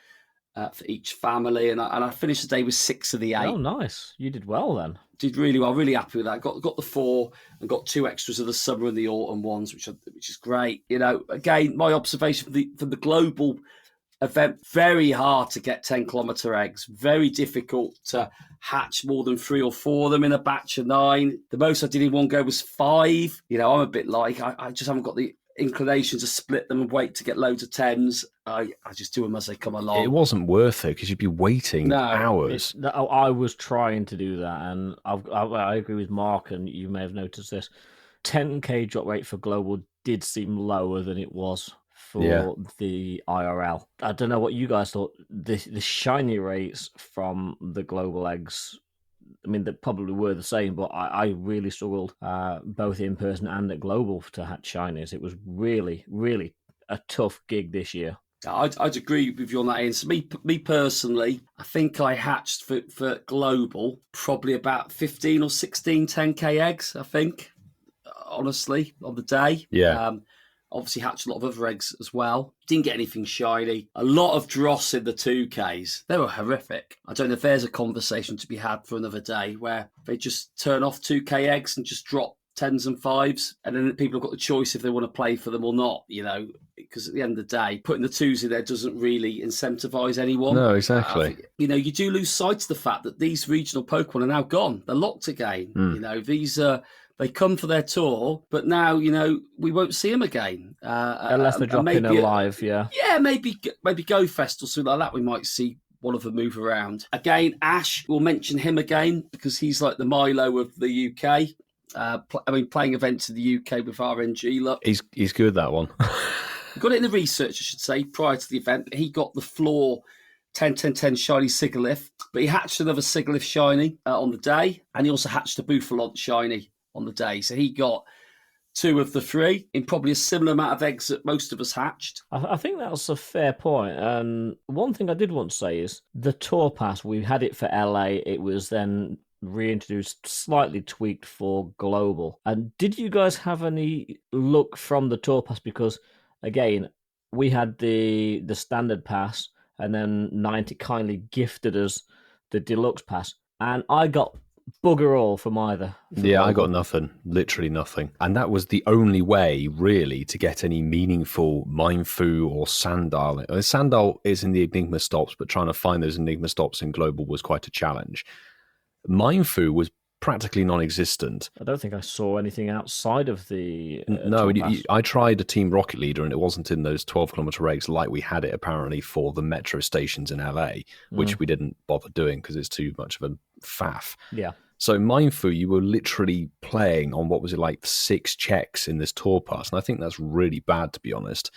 for each family, and I finished the day with 6 of the 8. Oh, nice! You did well then. Did really well. Really happy with that. Got the 4 and got 2 extras of the summer and the autumn ones, which is great. Again, my observation from the global event, very hard to get 10-kilometre eggs, very difficult to hatch more than 3 or 4 of them in a batch of 9. The most I did in one go was 5. I'm a bit like, I just haven't got the inclination to split them and wait to get loads of 10s. I just do them as they come along. It wasn't worth it because you'd be waiting hours. I was trying to do that, and I agree with Mark, and you may have noticed this. 10k drop rate for global did seem lower than it was for the IRL. I don't know what you guys thought. The shiny rates from the global eggs, I mean, they probably were the same, but I really struggled both in person and at global to hatch shinies. It was really, really a tough gig this year. I'd agree with you on that, Ian. So me personally, I think I hatched for global probably about 15 or 16 10k eggs, I think, honestly, on the day. Yeah. Obviously hatched a lot of other eggs as well. Didn't get anything shiny. A lot of dross in the 2Ks. They were horrific. I don't know if there's a conversation to be had for another day where they just turn off 2K eggs and just drop 10s and 5s. And then people have got the choice if they want to play for them or not, because at the end of the day, putting the 2s in there doesn't really incentivize anyone. No, exactly. You do lose sight of the fact that these regional Pokemon are now gone. They're locked again. These they come for their tour, but now, we won't see them again. Unless they drop in alive, yeah. Yeah, maybe Go Fest or something like that. We might see one of them move around. Again, Ash, we'll mention him again because he's like the Milo of the UK. Playing events in the UK with RNG. Look, he's good, that one. Got it in the research, I should say, prior to the event. He got the floor 10-10-10 shiny Sigalith, but he hatched another Sigalith shiny on the day, and he also hatched a Bouffalont shiny on the day. So he got 2 of the 3 in probably a similar amount of eggs that most of us hatched. I think that's a fair point. And one thing I did want to say is the tour pass, we had it for LA. It was then reintroduced, slightly tweaked for global. And did you guys have any luck from the tour pass? Because again, we had the standard pass, and then 90 kindly gifted us the deluxe pass, and I got bugger all from either. Yeah, I got nothing, literally nothing. And that was the only way, really, to get any meaningful Mindfu or Sandal. Sandal is in the Enigma stops, but trying to find those Enigma stops in Global was quite a challenge. Mindfu was practically non-existent. I don't think I saw anything outside of the no, I tried a Team Rocket Leader, and it wasn't in those 12-kilometer regs like we had it apparently for the metro stations in LA, which we didn't bother doing because it's too much of a faff. Yeah. So Mindfu, you were literally playing on what was it, like 6 checks in this tour pass, and I think that's really bad, to be honest.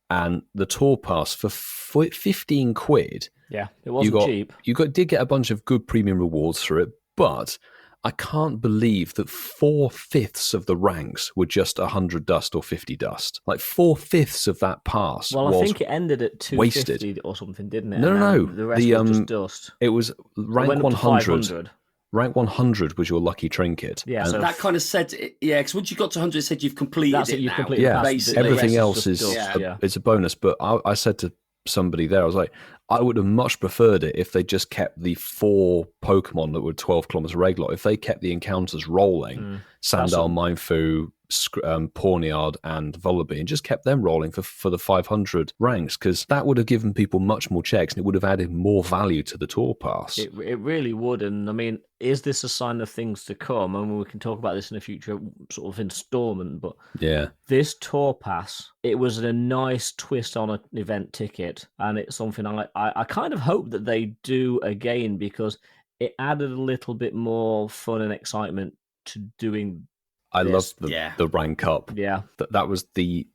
And the tour pass for 15 quid. Yeah, it wasn't cheap. You did get a bunch of good premium rewards through it, but I can't believe that 4/5 of the ranks were just 100 dust or 50 dust. Like 4/5 of that pass. Well, was I think it ended at 250 wasted. or something, didn't it? No. The rest was just dust. It was rank 100. Rank 100 was your lucky trinket. Yeah, and so that kind of said, because once you got to 100, it said you've completed that's it. You've now. completed. Yeah, Basically. everything else Yes, is just it's a bonus. But I said to somebody there, I was like, I would have much preferred it if they just kept the 4 Pokemon that were 12 kilometers regular. If they kept the encounters rolling, Sandal, Mindfu, Pawniard, and Volibee, and just kept them rolling for the 500 ranks, because that would have given people much more checks and it would have added more value to the tour pass. It really would. And I mean, is this a sign of things to come? And we can talk about this in a future sort of installment, but yeah, this tour pass, it was a nice twist on an event ticket, and it's something I kind of hope that they do again, because it added a little bit more fun and excitement to doing. I love the rank up. Yeah, that was the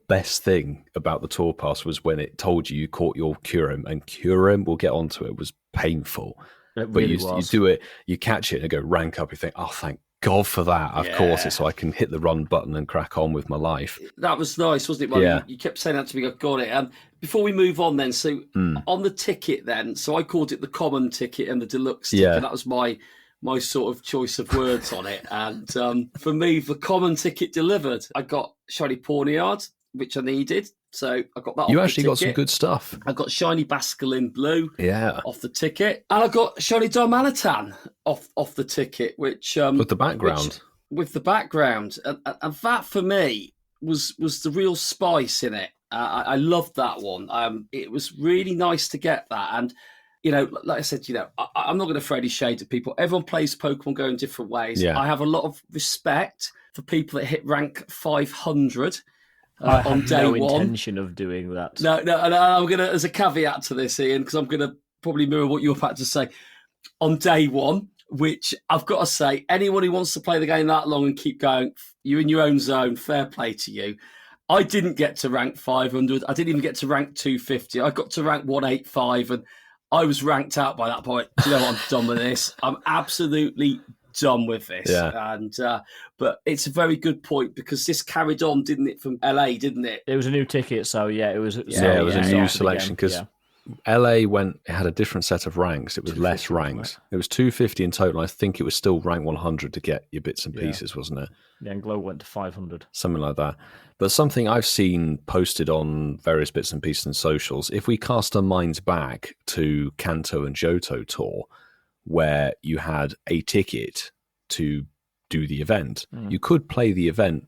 best thing about the tour pass, was when it told you caught your Kyurem, and Kyurem, we'll get onto it, was painful. It really but you do it, you catch it and go rank up. You think, oh, thank God for that. I've caught it, so I can hit the run button and crack on with my life. That was nice, wasn't it? Well, yeah. You kept saying that to me. I got it. Before we move on, then, so on the ticket, then, so I called it the common ticket and the deluxe ticket. Yeah. That was my sort of choice of words on it. And for me, the common ticket delivered. I got Shiny Pawniard, which I needed. So I got that. You off actually the got some good stuff. I got Shiny Basculin Blue off the ticket. And I got Shiny Darmanitan off the ticket, which... with the background. With the background. And that, for me, was the real spice in it. I loved that one. It was really nice to get that. And, like I said, I'm not going to throw any shade at people. Everyone plays Pokemon Go in different ways. Yeah. I have a lot of respect for people that hit rank 500 I on have day no one. intention of doing that. No, and I'm going to, as a caveat to this, Ian, because I'm going to probably mirror what you're about to say. On day one, which I've got to say, anyone who wants to play the game that long and keep going, you're in your own zone, fair play to you. I didn't get to rank 500. I didn't even get to rank 250. I got to rank 185, and I was ranked out by that point. Do you know what? I'm done with this. I'm absolutely done with this. Yeah. And but it's a very good point, because this carried on, didn't it, from LA, didn't it? It was a new ticket, so it was. It was a new selection, because LA had a different set of ranks. It was less ranks. Right? It was 250 in total. I think it was still rank 100 to get your bits and pieces, wasn't it? Yeah, and Glow went to 500. Something like that. But something I've seen posted on various bits and pieces and socials, if we cast our minds back to Kanto and Johto Tour, where you had a ticket to do the event, you could play the event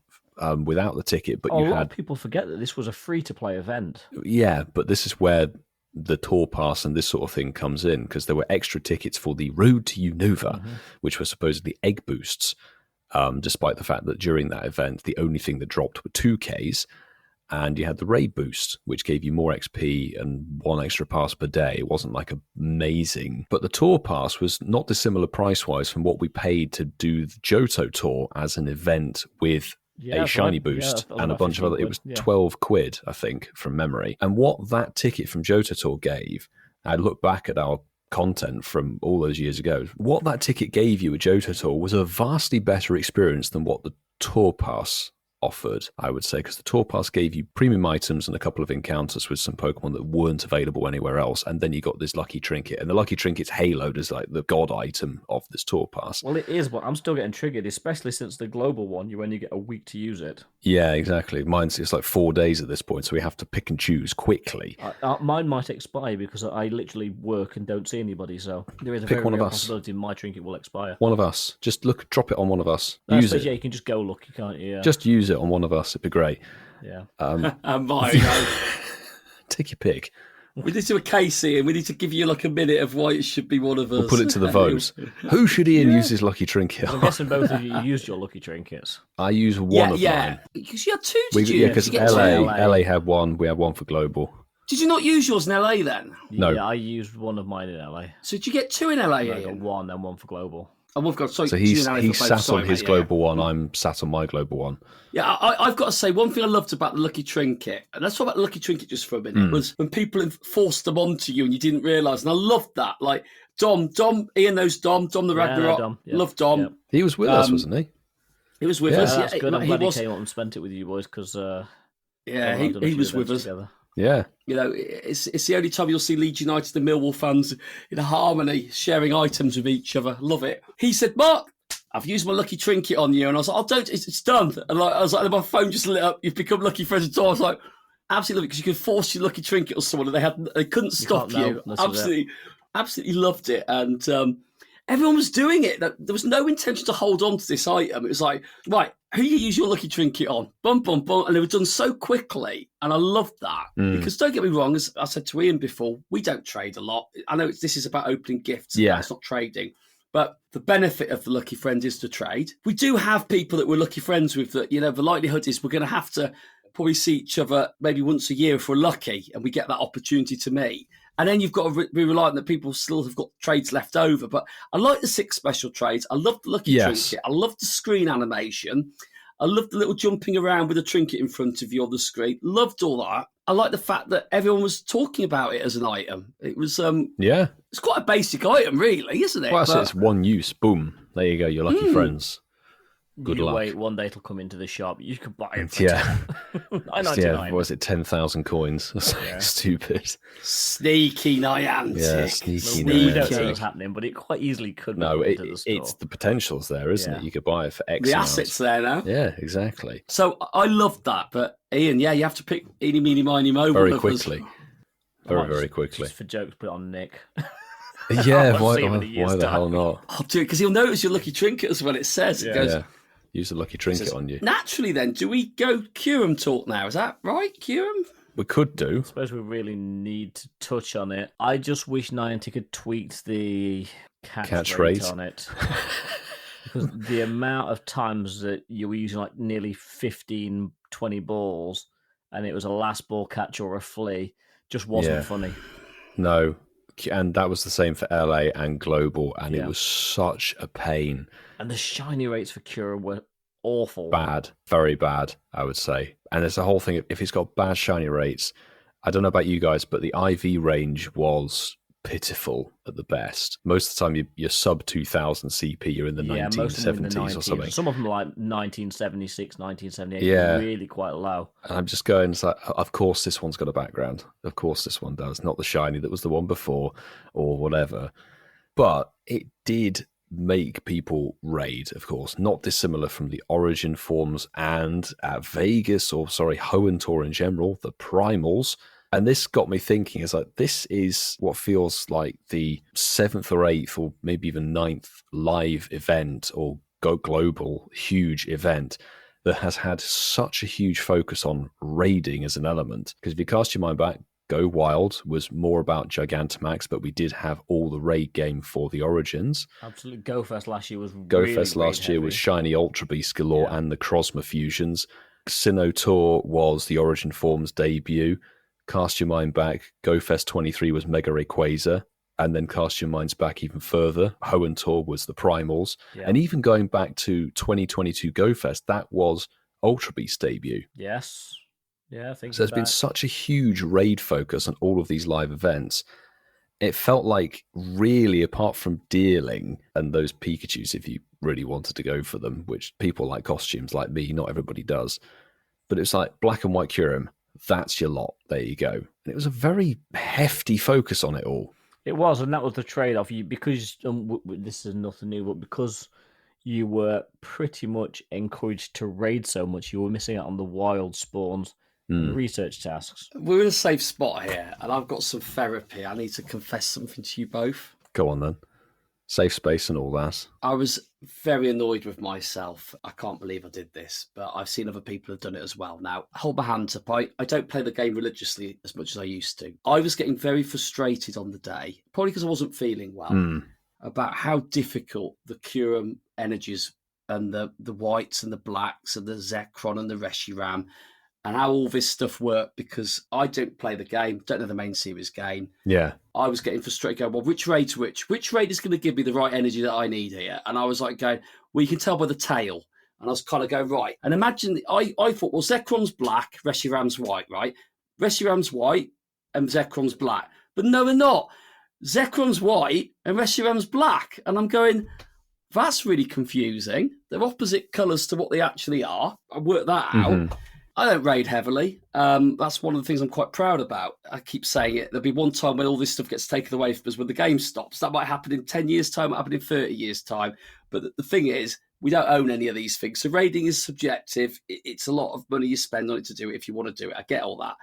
without the ticket, but a lot of people forget that this was a free-to-play event. Yeah, but this is where the tour pass and this sort of thing comes in, because there were extra tickets for the Road to Unova, which were supposedly egg boosts, despite the fact that during that event, the only thing that dropped were 2Ks, and you had the raid boost, which gave you more XP and 1 extra pass per day. It wasn't like amazing, but the tour pass was not dissimilar price-wise from what we paid to do the Johto Tour as an event with a shiny boost and a bunch of other. It was 12 quid, I think, from memory. And what that ticket from Johto Tour gave, I look back at our content from all those years ago, what that ticket gave you at Johto Tour was a vastly better experience than what the tour pass offered, I would say, because the Tour Pass gave you premium items and a couple of encounters with some Pokemon that weren't available anywhere else, and then you got this Lucky Trinket, and the Lucky Trinket's haloed as like the god item of this Tour Pass. Well, it is, but I'm still getting triggered, especially since the global one, you only get a week to use it. Yeah, exactly. It's like 4 days at this point, so we have to pick and choose quickly. Mine might expire because I literally work and don't see anybody, so there is a Pick very one of real us. possibility my trinket will expire. One of us. Just drop it on one of us. I Use suppose, it. yeah, you can just go lucky, can't you? Yeah. Just use it on one of us. It'd be great. Yeah. And mine. Take your pick. We need to do a case here. We need to give you like a minute of why it should be one of us. We'll put it to the votes. Who should Ian use his Lucky Trinket I'm on? guessing both of you used your lucky trinkets. I use one of mine. Because you had two, did you? Yeah, Did because you get two? LA had one. We had one for Global. Did you not use yours in LA then? No. Yeah, I used one of mine in LA. So did you get two in LA? I got Ian? one and one for global. Oh, we've got, sorry, So two in he's LA for both. sat Sorry, on his mate, Global one. I'm sat on my Global one. Yeah, I've got to say, one thing I loved about the Lucky Trinket, and let's talk about the Lucky Trinket just for a minute, was when people forced them onto you and you didn't realise. And I loved that. Like, Dom, Ian knows Dom the Ragnarok. Dom, yeah. Love Dom. Yeah. He was with us, wasn't he? He was with Yeah, us. That's Yeah, good. I'm he glad was. he came up and spent it with you boys because He was with us. Together. Yeah. You know, it's the only time you'll see Leeds United and Millwall fans in harmony, sharing items with each other. Love it. He said, Mark, I've used my Lucky Trinket on you. And I was like, oh, don't, it's done. And I was like, my phone just lit up. You've become Lucky Friends. I was like, absolutely, because you could force your Lucky Trinket on someone and they couldn't stop you. Absolutely loved it. And everyone was doing it. There was no intention to hold on to this item. It was like, right, who you use your Lucky Trinket on? Bum, bum, bum. And they were done so quickly. And I loved that. Because don't get me wrong, as I said to Ian before, we don't trade a lot. I know this is about opening gifts. Yeah. It's not trading. But the benefit of the Lucky Friend is to trade. We do have people that we're lucky friends with that, you know, the likelihood is we're going to have to probably see each other maybe once a year if we're lucky and we get that opportunity to meet. And then you've got to be reliant that people still have got trades left over. But I like the 6 special trades. I love the Lucky Trinket. I love the screen animation. I love the little jumping around with a trinket in front of you on the screen. Loved all that. I like the fact that everyone was talking about it as an item. It was it's quite a basic item, really, isn't it? Well, it's one use. Boom. There you go. You're Lucky Friends. Good luck. Wait, one day it'll come into the shop. You can buy it for Yeah. $9.99. What was it? 10,000 coins. Stupid. Sneaky Niantic. Yeah, sneaky We don't see Niantic. what's happening, but it quite easily could. No, be into the store. it's the potential's there, isn't Yeah. it? You could buy it for X The amount. assets there now. Yeah, exactly. So I loved that. But Ian, yeah, you have to pick eeny, meeny, miny, mo. Very one of us. quickly. Well, Very quickly. Just for jokes, put it on Nick. Yeah, I'll why see him in a year's the time. hell not? I'll do it because he'll notice your Lucky Trinket as well. It says, it goes, Yeah. Use the Lucky Trinket on you. naturally then, do we go Curum talk now? Is that right, Curum? We could do. I suppose we really need to touch on it. I just wish Niantic had tweaked the catch rate on it. Because the amount of times that you were using like nearly 15, 20 balls and it was a last ball catch or a flea just wasn't funny. No. And that was the same for LA and Global, and it Yeah. was such a pain. And the shiny rates for Cura were awful. Bad. Very bad, I would say. And there's a whole thing, if it's got bad shiny rates, I don't know about you guys, but the IV range was pitiful at the best. Most of the time, you're sub 2000 CP, you're in the most of them in the 1970s or 90s. something. Some of them are like 1976, 1978. Yeah. Really quite low. And I'm just going, it's like, of course this one's got a background. Of course this one does. Not the shiny that was the one before or whatever. But it did make people raid, of course, not dissimilar from the Origin forms and at Vegas, or sorry, Hoenn Tour in general, the Primals. And this got me thinking, is like, this is what feels like the 7th or 8th or maybe even 9th live event or Go Global huge event that has had such a huge focus on raiding as an element. Because if you cast your mind back, Go Wild was more about Gigantamax, but we did have all the raid game for the Origins. Absolutely. GoFest last year was GoFest last year was shiny Ultra Beast galore and the Crosma fusions. Sinnoh Tour was the Origin Forms debut. Cast your mind back, GoFest 23 was Mega Rayquaza, and then cast your minds back even further, Hoenn Tour was the Primals, and even going back to 2022 GoFest, that was Ultra Beast debut. Yes. Yeah, I think so. There's been such a huge raid focus on all of these live events, it felt like, really, apart from dealing and those Pikachus, if you really wanted to go for them, which people like costumes like me, not everybody does, but it's like black and white Kyurem, that's your lot. There you go. And it was a very hefty focus on it all. It was, and that was the trade-off. Because this is nothing new, but because you were pretty much encouraged to raid so much, you were missing out on the wild spawns and research tasks. We're in a safe spot here, and I've got some therapy. I need to confess something to you both. Go on then. Safe space and all that. I was very annoyed with myself. I can't believe I did this, but I've seen other people have done it as well. Now, hold my hands up. I don't play the game religiously as much as I used to. I was getting very frustrated on the day, probably because I wasn't feeling well, about how difficult the Kyurem energies and the whites and the blacks and the Zekrom and the Reshiram and how all this stuff worked, because I don't play the game, don't know the main series game. Yeah. I was getting frustrated going, well, which raid's which? Which raid is going to give me the right energy that I need here? And I was like going, well, you can tell by the tail. And I was kind of going, right. And imagine, I thought, well, Zekrom's black, Reshiram's white, right? Reshiram's white and Zekrom's black. But no, they're not. Zekrom's white and Reshiram's black. And I'm going, that's really confusing. They're opposite colours to what they actually are. I worked that out. I don't raid heavily. That's one of the things I'm quite proud about. I keep saying it. There'll be one time when all this stuff gets taken away from us when the game stops. That might happen in 10 years' time, might happen in 30 years' time. But the thing is, we don't own any of these things. So raiding is subjective. It's a lot of money you spend on it to do it if you want to do it. I get all that.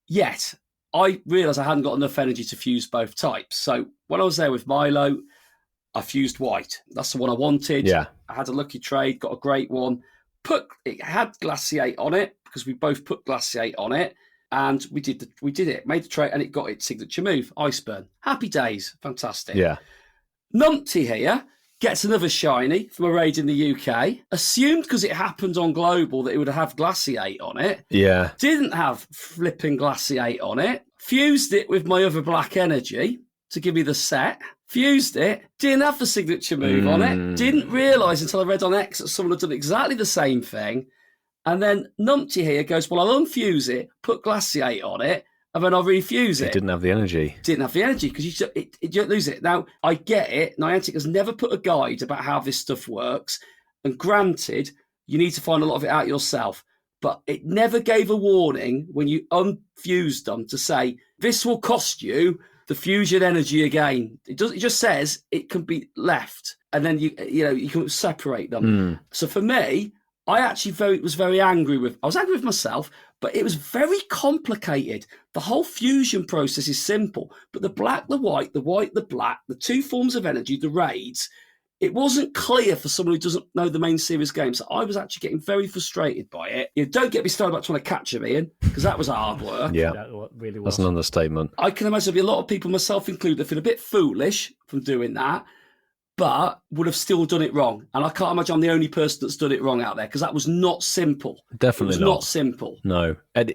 Yet, I realised I hadn't got enough energy to fuse both types. So when I was there with Milo, I fused white. That's the one I wanted. Yeah. I had a lucky trade, got a great one. It had Glaciate on it because we both put Glaciate on it, and we did it, made the trade, and it got its signature move, Iceburn. Happy days, fantastic. Yeah. Numpty here gets another shiny from a raid in the UK. Assumed because it happened on Global that it would have Glaciate on it. Yeah. Didn't have flipping Glaciate on it. Fused it with my other black energy to give me the set. Fused it, didn't have the signature move on it, didn't realise until I read on X that someone had done exactly the same thing. And then Numpty here goes, well, I'll unfuse it, put Glaciate on it, and then I'll refuse it. It didn't have the energy. Didn't have the energy because you don't lose it. Now, I get it. Niantic has never put a guide about how this stuff works. And granted, you need to find a lot of it out yourself. But it never gave a warning when you unfused them to say, this will cost you the fusion energy again. It just says it can be left, and then you can separate them. So for me, I actually was very angry with. I was angry with myself, but it was very complicated. The whole fusion process is simple, but the black, the white, the black, the two forms of energy, the raids. It wasn't clear for someone who doesn't know the main series game, so I was actually getting very frustrated by it. Don't get me started about trying to catch him, Ian, because that was hard work. Yeah, That really was. that's an understatement. I can imagine there'll be a lot of people, myself included, that feel a bit foolish from doing that, but would have still done it wrong. And I can't imagine I'm the only person that's done it wrong out there, because that was not simple. Definitely it was not simple. No, and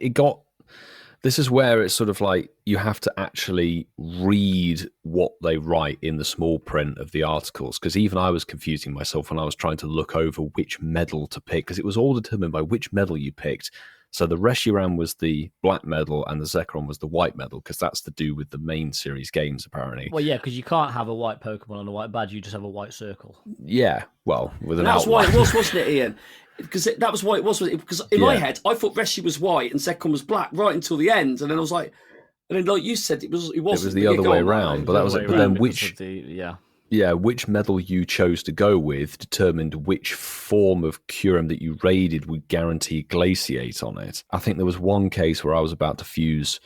this is where it's sort of like you have to actually read what they write in the small print of the articles, because even I was confusing myself when I was trying to look over which medal to pick, because it was all determined by which medal you picked. So the Reshiram was the black medal and the Zekrom was the white medal, because that's to do with the main series games, apparently. Well, yeah, because you can't have a white Pokemon on a white badge, you just have a white circle. Yeah, well, with an That's why outline. it was, wasn't it, Ian? Because that was why it was. Because in my head, I thought Reshi was white and Zekrom was black right until the end, and then I was like, and then like you said, it wasn't. It was the other way around, but that was it. But then which medal you chose to go with determined which form of Kyurem that you raided would guarantee Glaciate on it. I think there was one case where I was about to fuse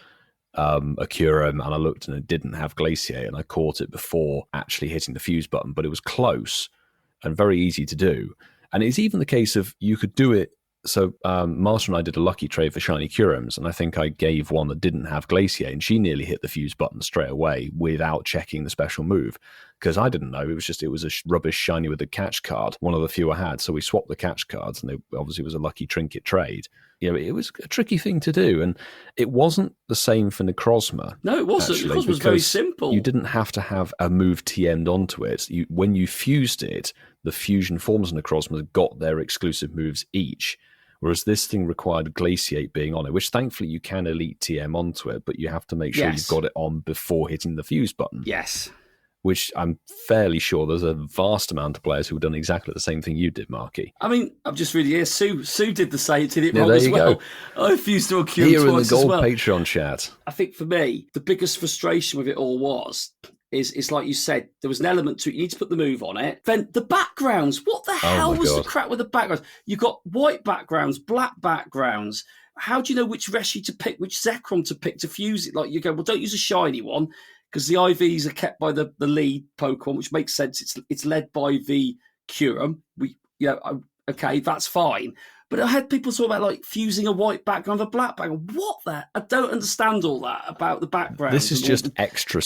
a Kyurem and I looked and it didn't have Glaciate, and I caught it before actually hitting the fuse button, but it was close and very easy to do. And it's even the case of you could do it. So Master and I did a lucky trade for shiny Kyurems, and I think I gave one that didn't have Glaciate, and she nearly hit the fuse button straight away without checking the special move, because I didn't know. It was a rubbish shiny with a catch card, one of the few I had. So we swapped the catch cards, and it obviously was a lucky trinket trade. It was a tricky thing to do, and it wasn't the same for Necrozma. No, it wasn't. Actually, Necrozma was very simple. You didn't have to have a move TM'd onto it. When you fused it, the fusion forms of Necrozma got their exclusive moves each, Whereas this thing required Glaciate being on it, which thankfully you can Elite TM onto it, but you have to make sure you've got it on before hitting the fuse button. Yes. Which I'm fairly sure there's a vast amount of players who've done exactly the same thing you did, Marky. I mean, I'm just reading here. Sue did did it Yeah, wrong there as you well. go. I fused to a Cure Here in the twice as gold well. Patreon chat. I think for me, the biggest frustration with it all is like you said, there was an element to it. You need to put the move on it. Then the backgrounds. What the hell was the crap with the backgrounds? You've got white backgrounds, black backgrounds. How do you know which Reshi to pick, which Zekrom to pick to fuse it? Like you go, well, don't use a shiny one, because the IVs are kept by the lead Pokemon, which makes sense. It's led by the Curum. Okay, that's fine. But I had people talk about like fusing a white background with a black background. What the? I don't understand all that about the background. This is just extra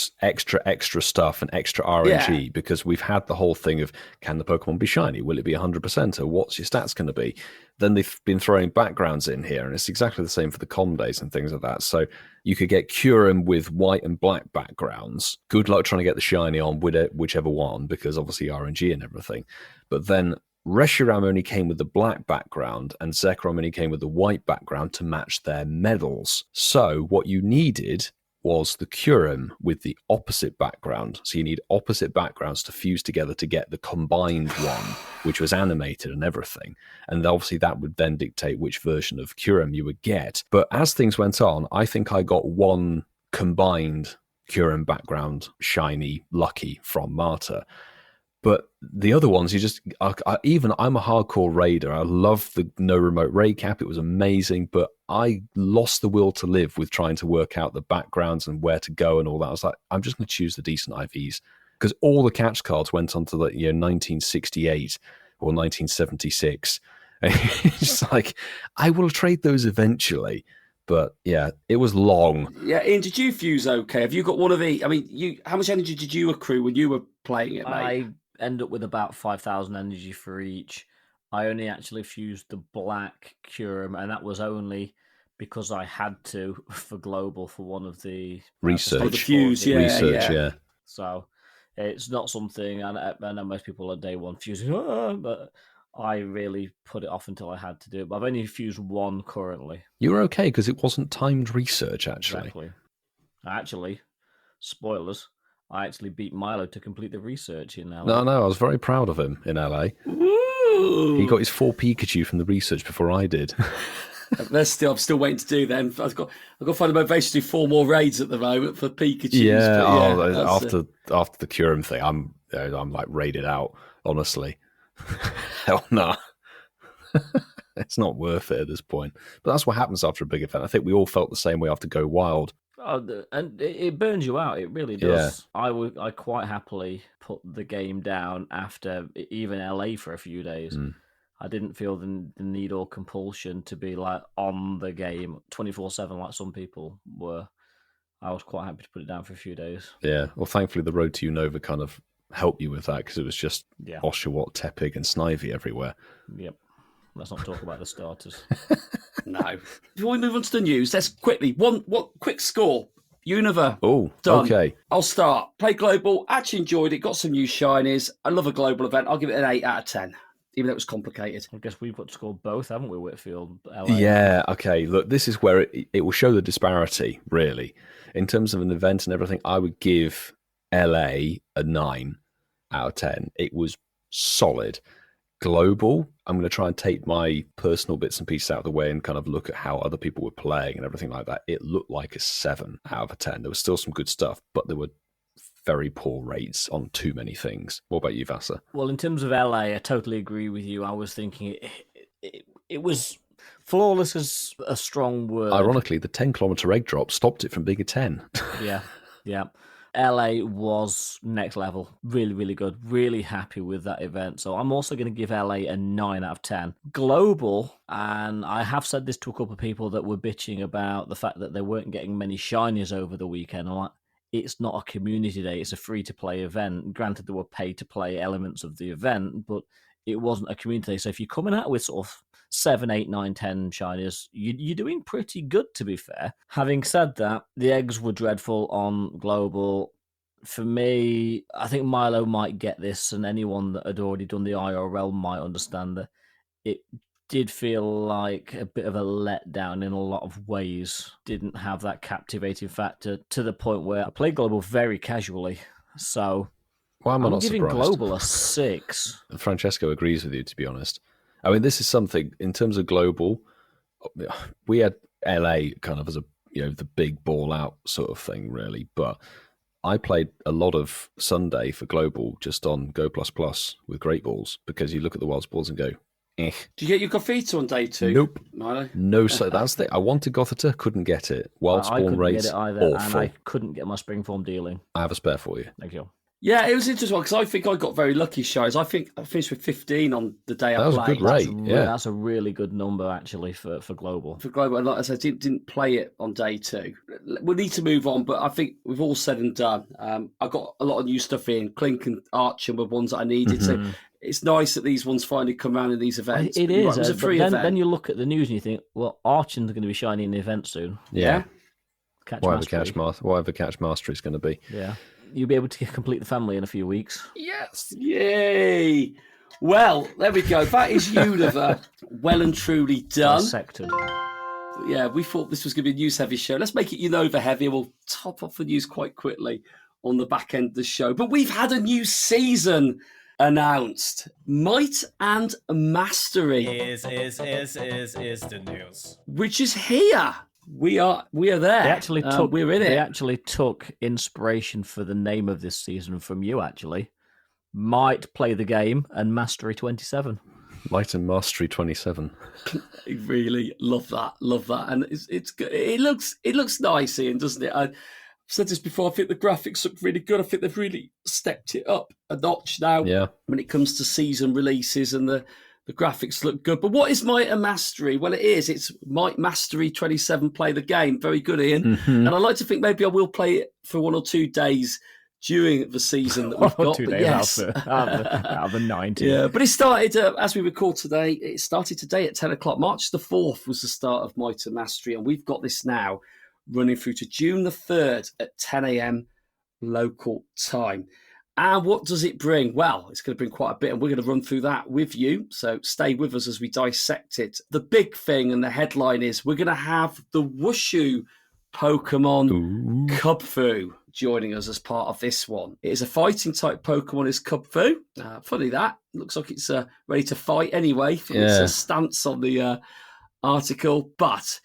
stuff and extra RNG because we've had the whole thing of, can the Pokemon be shiny? Will it be 100%? Or what's your stats going to be? Then they've been throwing backgrounds in here, and it's exactly the same for the com days and things like that. So you could get Curum with white and black backgrounds. Good luck trying to get the shiny on with it, whichever one, because obviously RNG and everything. But then Reshiram only came with the black background and Zekrom only came with the white background to match their medals. So what you needed was the Curum with the opposite background. So you need opposite backgrounds to fuse together to get the combined one, which was animated and everything. And obviously that would then dictate which version of Curum you would get. But as things went on, I think I got one combined Curum background shiny lucky from Marta. But the other ones, I'm a hardcore raider. I love the no remote raid cap. It was amazing, but I lost the will to live with trying to work out the backgrounds and where to go and all that. I was like, I'm just going to choose the decent IVs because all the catch cards went on to the year 1968 or 1976. It's like, I will trade those eventually. But yeah, it was long. Yeah, Ian, did you fuse okay? Have you got one of the? I mean, how much energy did you accrue when you were playing it, mate? I end up with about 5,000 energy for each. I only actually fused the black Curum, and that was only because I had to for global for one of the research. The fuse, yeah. So it's not something. I know most people are day one fusing, but I really put it off until I had to do it. But I've only fused one currently. You were okay because it wasn't timed research, actually. Actually, spoilers. I actually beat Milo to complete the research in LA. No, I was very proud of him in LA. Ooh. He got his 4 Pikachu from the research before I did. I'm still waiting to do then. I've got to find a motivation to do 4 more raids at the moment for Pikachu. Yeah, after the Curum thing, I'm like raided out, honestly. Hell no. It's not worth it at this point. But that's what happens after a big event. I think we all felt the same way after Go Wild. Oh, and it burns you out. It really does. Yeah. I quite happily put the game down after even LA for a few days. I didn't feel the need or compulsion to be like on the game 24/7 like some people were. I was quite happy to put it down for a few days. Yeah. Well, thankfully the road to Unova kind of helped you with that because it was just Oshawott, Tepig, and Snivy everywhere. Yep. Let's not talk about the starters. No. Before we move on to the news, let's quickly, one quick score. Unova. Oh, done. Okay. I'll start. Play global. Actually enjoyed it. Got some new shinies. I love a global event. I'll give it an 8 out of 10, even though it was complicated. I guess we've got to score both, haven't we, Whitfield? LA? Yeah. Okay. Look, this is where it will show the disparity, really. In terms of an event and everything, I would give LA a 9 out of 10. It was solid. Global, I'm going to try and take my personal bits and pieces out of the way and kind of look at how other people were playing and everything like that. It looked like a 7 out of 10. There was still some good stuff, but there were very poor rates on too many things. What about you, Vasa? Well, in terms of LA, I totally agree with you. I was thinking it was flawless is a strong word. Ironically, the 10-kilometer egg drop stopped it from being a 10. Yeah. LA was next level. Really, really good. Really happy with that event. So I'm also going to give LA a 9 out of 10. Global, and I have said this to a couple of people that were bitching about the fact that they weren't getting many shinies over the weekend. I'm like, it's not a community day. It's a free-to-play event. Granted, there were pay-to-play elements of the event, but it wasn't a community day. So if you're coming out with sort of 7, 8, 9, 10 shinies, you're doing pretty good, to be fair. Having said that, the eggs were dreadful on global. For me, I think Milo might get this, and anyone that had already done the IRL might understand that it did feel like a bit of a letdown in a lot of ways. Didn't have that captivating factor to the point where I played Global very casually. So Why am I I'm not giving surprised? Global a 6. Francesco agrees with you, to be honest. I mean, this is something in terms of global. We had LA kind of as a the big ball out sort of thing, really. But I played a lot of Sunday for global just on Go Plus Plus with Great Balls because you look at the Wilds balls and go, eh. Did you get your Gothita on day 2? Nope. Milo? No, so that's the. I wanted Gothita, couldn't get it. Wild I spawn couldn't rates, get it either, awful. and I couldn't get my Springform dealing. I have a spare for you. Thank you. Yeah, it was interesting because I think I got very lucky, shows. I think I finished with 15 on the day That I was a played. good rate. Yeah. That's a really good number, actually, for Global. For Global, and like I said, didn't play it on day 2. We need to move on, but I think we've all said and done. I got a lot of new stuff in. Clink and Archer were ones that I needed. So it's nice that these ones finally come around in these events. It But is. right, it was a But free event. then you look at the news and you think, well, Archon's going to be shining in the event soon. Yeah. Catch Whatever Catch Mastery is going to be. Yeah. You'll be able to complete the family in a few weeks. Yes. Yay! Well, there we go. That is Unova well and truly done. Dissected. Yeah, we thought this was going to be a news-heavy show. Let's make it Unova heavy. We'll top off the news quite quickly on the back end of the show. But we've had a new season announced. Might and Mastery. Is the news. Which is here. We are there. They actually took. We're in it. They actually took inspiration for the name of this season from you. Actually, Might play the game and Mastery 27. Might and Mastery 27. I really love that. Love that, and it's good. It looks nice, Ian, doesn't it? I've said this before. I think the graphics look really good. I think they've really stepped it up a notch now. Yeah. When it comes to season releases, and the graphics look good. But what is Might and Mastery? Well, it is. It's Might Mastery 27, play the game. Very good, Ian. Mm-hmm. And I like to think maybe I will play it for 1 or 2 days during the season that we've got. 2 but days yes. out of the 90. Yeah, but it started, as we record today, it started today at 10 o'clock. March the 4th was the start of Might and Mastery, and we've got this now running through to June the 3rd at 10 a.m. local time. And what does it bring? Well, it's going to bring quite a bit, and we're going to run through that with you. So stay with us as we dissect it. The big thing and the headline is we're going to have the Wushu Pokemon Kubfu joining us as part of this one. It is a fighting type Pokemon, is Kubfu. Funny that. Looks like it's ready to fight anyway. From its stance on the article. But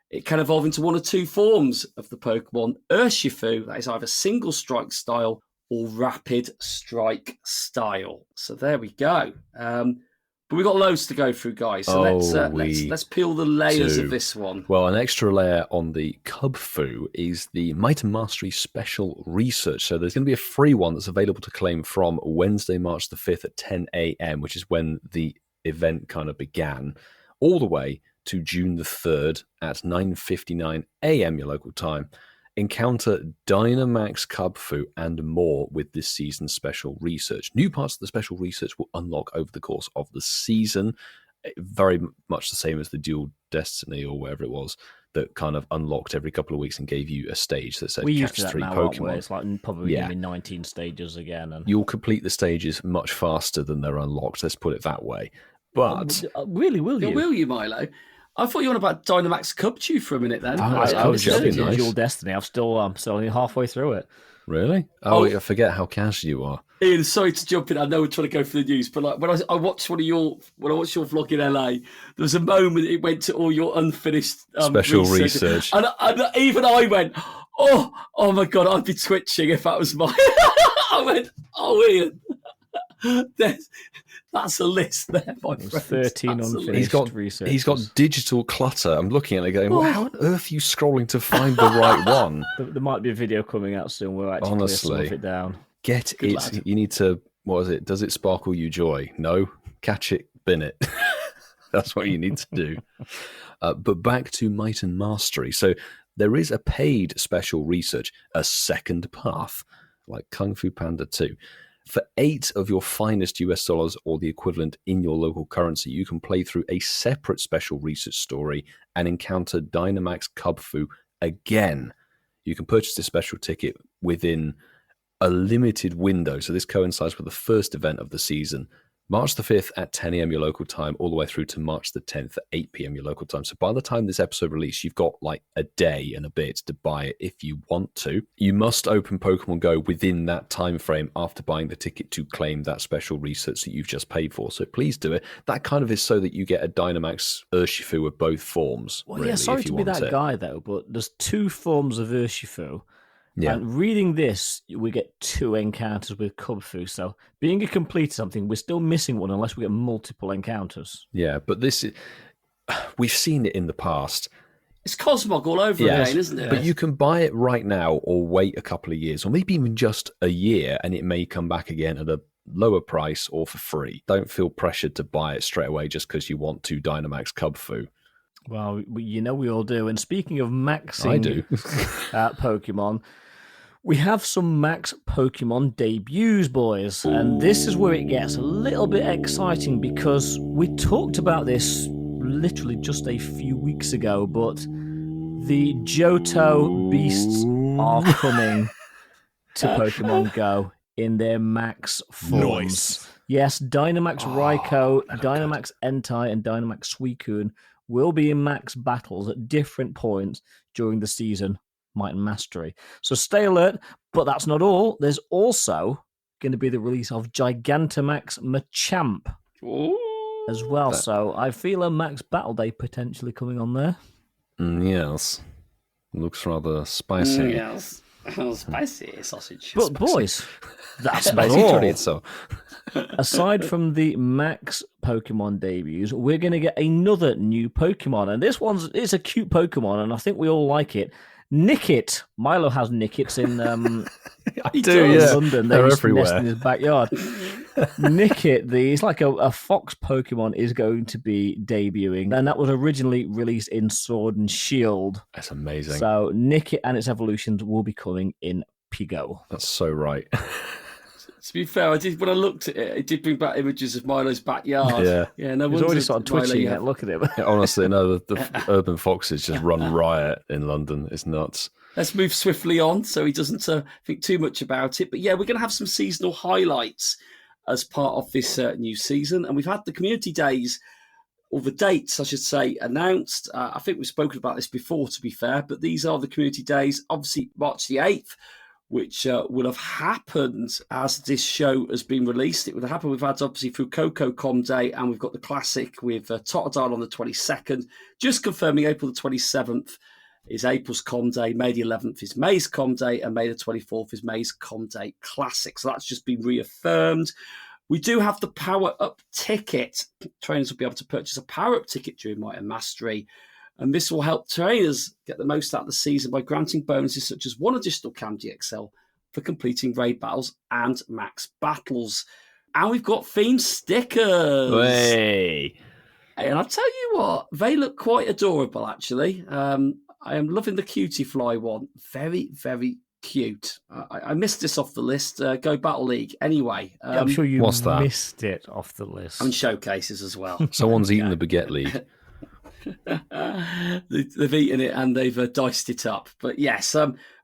it can evolve into 1 or 2 forms of the Pokemon. Urshifu, that is either single strike style or rapid strike style. So there we go. But we've got loads to go through, guys. So let's peel the layers of this one. Well, an extra layer on the Kubfu is the Might and Mastery Special Research. So there's going to be a free one that's available to claim from Wednesday, March the 5th at 10 a.m., which is when the event kind of began, all the way to June the 3rd at 9:59 a.m. your local time. Encounter Dynamax, Kubfu, and more with this season's special research. New parts of the special research will unlock over the course of the season. Very much the same as the Dual Destiny or wherever it was that kind of unlocked every couple of weeks and gave you a stage that said We used catch to that 3 now, aren't we? Pokemon. It's like probably going to be 19 stages again. And You'll complete the stages much faster than they're unlocked, let's put it that way. But really, will you? Will you, Milo? I thought you were on about Dynamax Kubfu for a minute then. Dynamax I was Kubfu, that'd be still nice. Dual Destiny. I'm still only halfway through it. Really? Oh, I forget how casual you are. Ian, sorry to jump in. I know we're trying to go for the news, but like when I watched your vlog in LA, there was a moment it went to all your unfinished Special research. and even I went, oh my god, I'd be twitching if that was mine. I went, Ian, that's a list there, my It was friend. 13 unfinished research. He's got digital clutter. I'm looking at it going, well, how on earth are you scrolling to find the right one? There might be a video coming out soon. We'll actually clear some of it down. Get Good it. lad. You need to, what is it? Does it sparkle you joy? No? Catch it, bin it. That's what you need to do. But back to Might and Mastery. So there is a paid special research, a second path, like Kung Fu Panda 2. For 8 of your finest US dollars or the equivalent in your local currency, you can play through a separate special research story and encounter Dynamax Kubfu again. You can purchase this special ticket within a limited window. So this coincides with the first event of the season, March the 5th at 10 a.m. your local time, all the way through to March the 10th at 8 p.m. your local time. So by the time this episode released, you've got like a day and a bit to buy it if you want to. You must open Pokemon Go within that time frame after buying the ticket to claim that special research that you've just paid for. So please do it. That kind of is so that you get a Dynamax Urshifu of both forms. Well, really, yeah, sorry if you to be want that it. guy, though, but there's 2 forms of Urshifu. Yeah. And reading this, we get 2 encounters with Kubfu. So being a complete something, we're still missing one unless we get multiple encounters. Yeah, but this is... We've seen it in the past. It's Cosmog all over again, isn't it? But you can buy it right now or wait a couple of years or maybe even just a year and it may come back again at a lower price or for free. Don't feel pressured to buy it straight away just because you want to Dynamax Kubfu. Well, you know we all do. And speaking of maxing I do. Pokemon, we have some Max Pokemon debuts, boys. And this is where it gets a little bit exciting because we talked about this literally just a few weeks ago, but the Johto beasts are coming to Pokemon Go in their Max forms. Nice. Yes, Dynamax Raikou, Dynamax Entei, and Dynamax Suicune will be in Max battles at different points during the season. Might and Mastery. So stay alert, but that's not all. There's also going to be the release of Gigantamax Machamp as well. So I feel a Max Battle Day potentially coming on there. Yes. Looks rather spicy. Yes. Oh, spicy sausage. But boys, that's not Spicy all. chorizo. Aside from the Max Pokemon debuts, we're going to get another new Pokemon. And this it's a cute Pokemon, and I think we all like it. Nickit. Milo has Nickits in London. They're just everywhere. nest in his backyard. Nickit, it's like a fox Pokemon, is going to be debuting, and that was originally released in Sword and Shield. That's amazing. So Nickit and its evolutions will be coming in PoGo. That's so right. To be fair, when I looked at it, it did bring back images of Milo's backyard. Yeah. No He's wonder already sort of twitching Milo, it. Look at him. Yeah, honestly, no, the urban foxes just run riot in London. It's nuts. Let's move swiftly on so he doesn't think too much about it. But yeah, we're going to have some seasonal highlights as part of this new season. And we've had the community days, or the dates, I should say, announced. I think we've spoken about this before, to be fair, but these are the community days. Obviously, March the 8th, which will have happened as this show has been released. It would have happened. We've had, obviously, through Coco Com Day, and we've got the Classic with Totodile on the 22nd. Just confirming April the 27th is April's Com Day, May the 11th is May's Com Day, and May the 24th is May's Com Day Classic. So that's just been reaffirmed. We do have the Power Up ticket. Trainers will be able to purchase a Power Up ticket during Might and Mastery. And this will help trainers get the most out of the season by granting bonuses such as 1 additional Candy XL for completing raid battles and max battles. And we've got themed stickers. Hey. And I'll tell you what, they look quite adorable, actually. I am loving the Cutie Fly one. Very, very cute. I missed this off the list. Go Battle League. Anyway. I'm sure you what's that? missed it off the list. And showcases as well. Someone's eaten the Baguette League. They've eaten it and they've diced it up. But yes,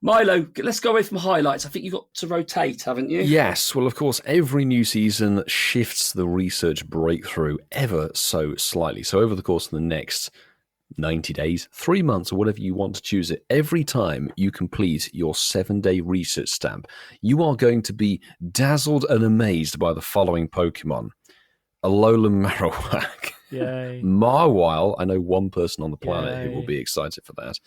Milo, let's go away from highlights. I think you've got to rotate, haven't you? Yes, well, of course, every new season shifts the research breakthrough ever so slightly. So over the course of the next 90 days, 3 months, or whatever you want to choose it, every time you complete your 7-day research stamp, you are going to be dazzled and amazed by the following Pokemon. Alolan Marowak. Yay. Marwile, I know one person on the planet Yay. who will be excited for that.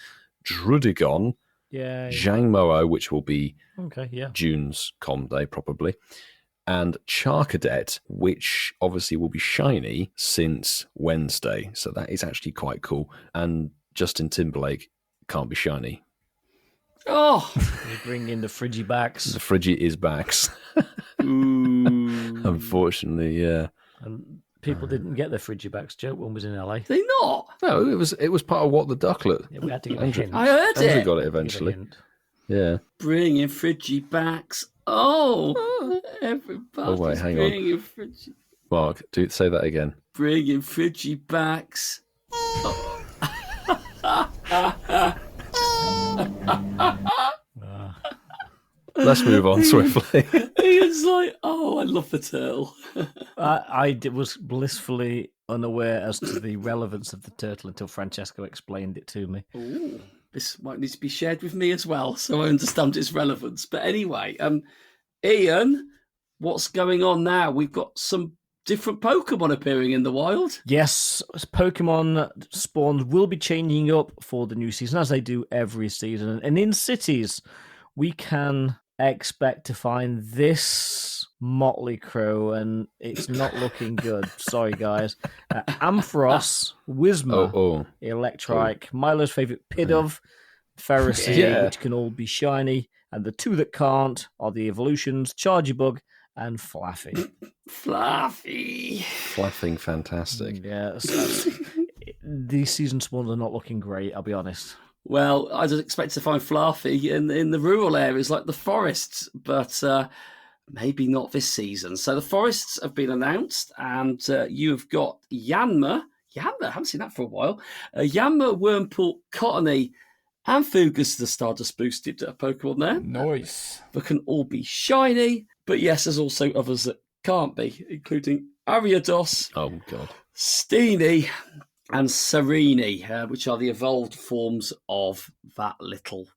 Drudigon, Yay. Zhangmo-o, which will be Okay, yeah. June's Com Day probably, and Charcadet, which obviously will be shiny since Wednesday. So that is actually quite cool. And Justin Timberlake can't be shiny. Oh, You bring in the Frigibacks. The Friggy is backs. ooh. Unfortunately, yeah. And people didn't get the Frigibacks joke. One was in LA. They not. No, it was part of What the Ducklet. Yeah, we had to give a Andrew- hint. I heard Andrew it. got it Give a eventually. hint. Yeah. Bring in Frigibacks. Oh, everybody. Oh, wait, hang on. Bring in Mark, say that again. Bring in Frigibacks. let's move on swiftly. Ian's like, oh, I love the turtle. Was blissfully unaware as to the relevance of the turtle until Francesco explained it to me. Ooh, this might need to be shared with me as well, so I understand its relevance. But anyway, Ian, what's going on now? We've got some different Pokemon appearing in the wild. Yes, Pokemon spawns will be changing up for the new season, as they do every season. And in cities, we can expect to find this motley crew, and it's not looking good. Sorry, guys. Ampharos, Whismur, Electrike, Milo's favourite Pidove, Ferrocy, which can all be shiny, and the two that can't are the evolutions, Chargebug and Flaffy. Flaffing fantastic. Yes. These season spawns are not looking great, I'll be honest. Well, I just expect to find Fluffy in the rural areas like the forests, but maybe not this season. So the forests have been announced, and you've got Yanma. I haven't seen that for a while. Yanma, Wurmple, Cottony, and Fugus, the Stardust boosted Pokemon there. Nice. That can all be shiny, but yes, there's also others that can't be, including Ariados, Steenie, and Serene, which are the evolved forms of that little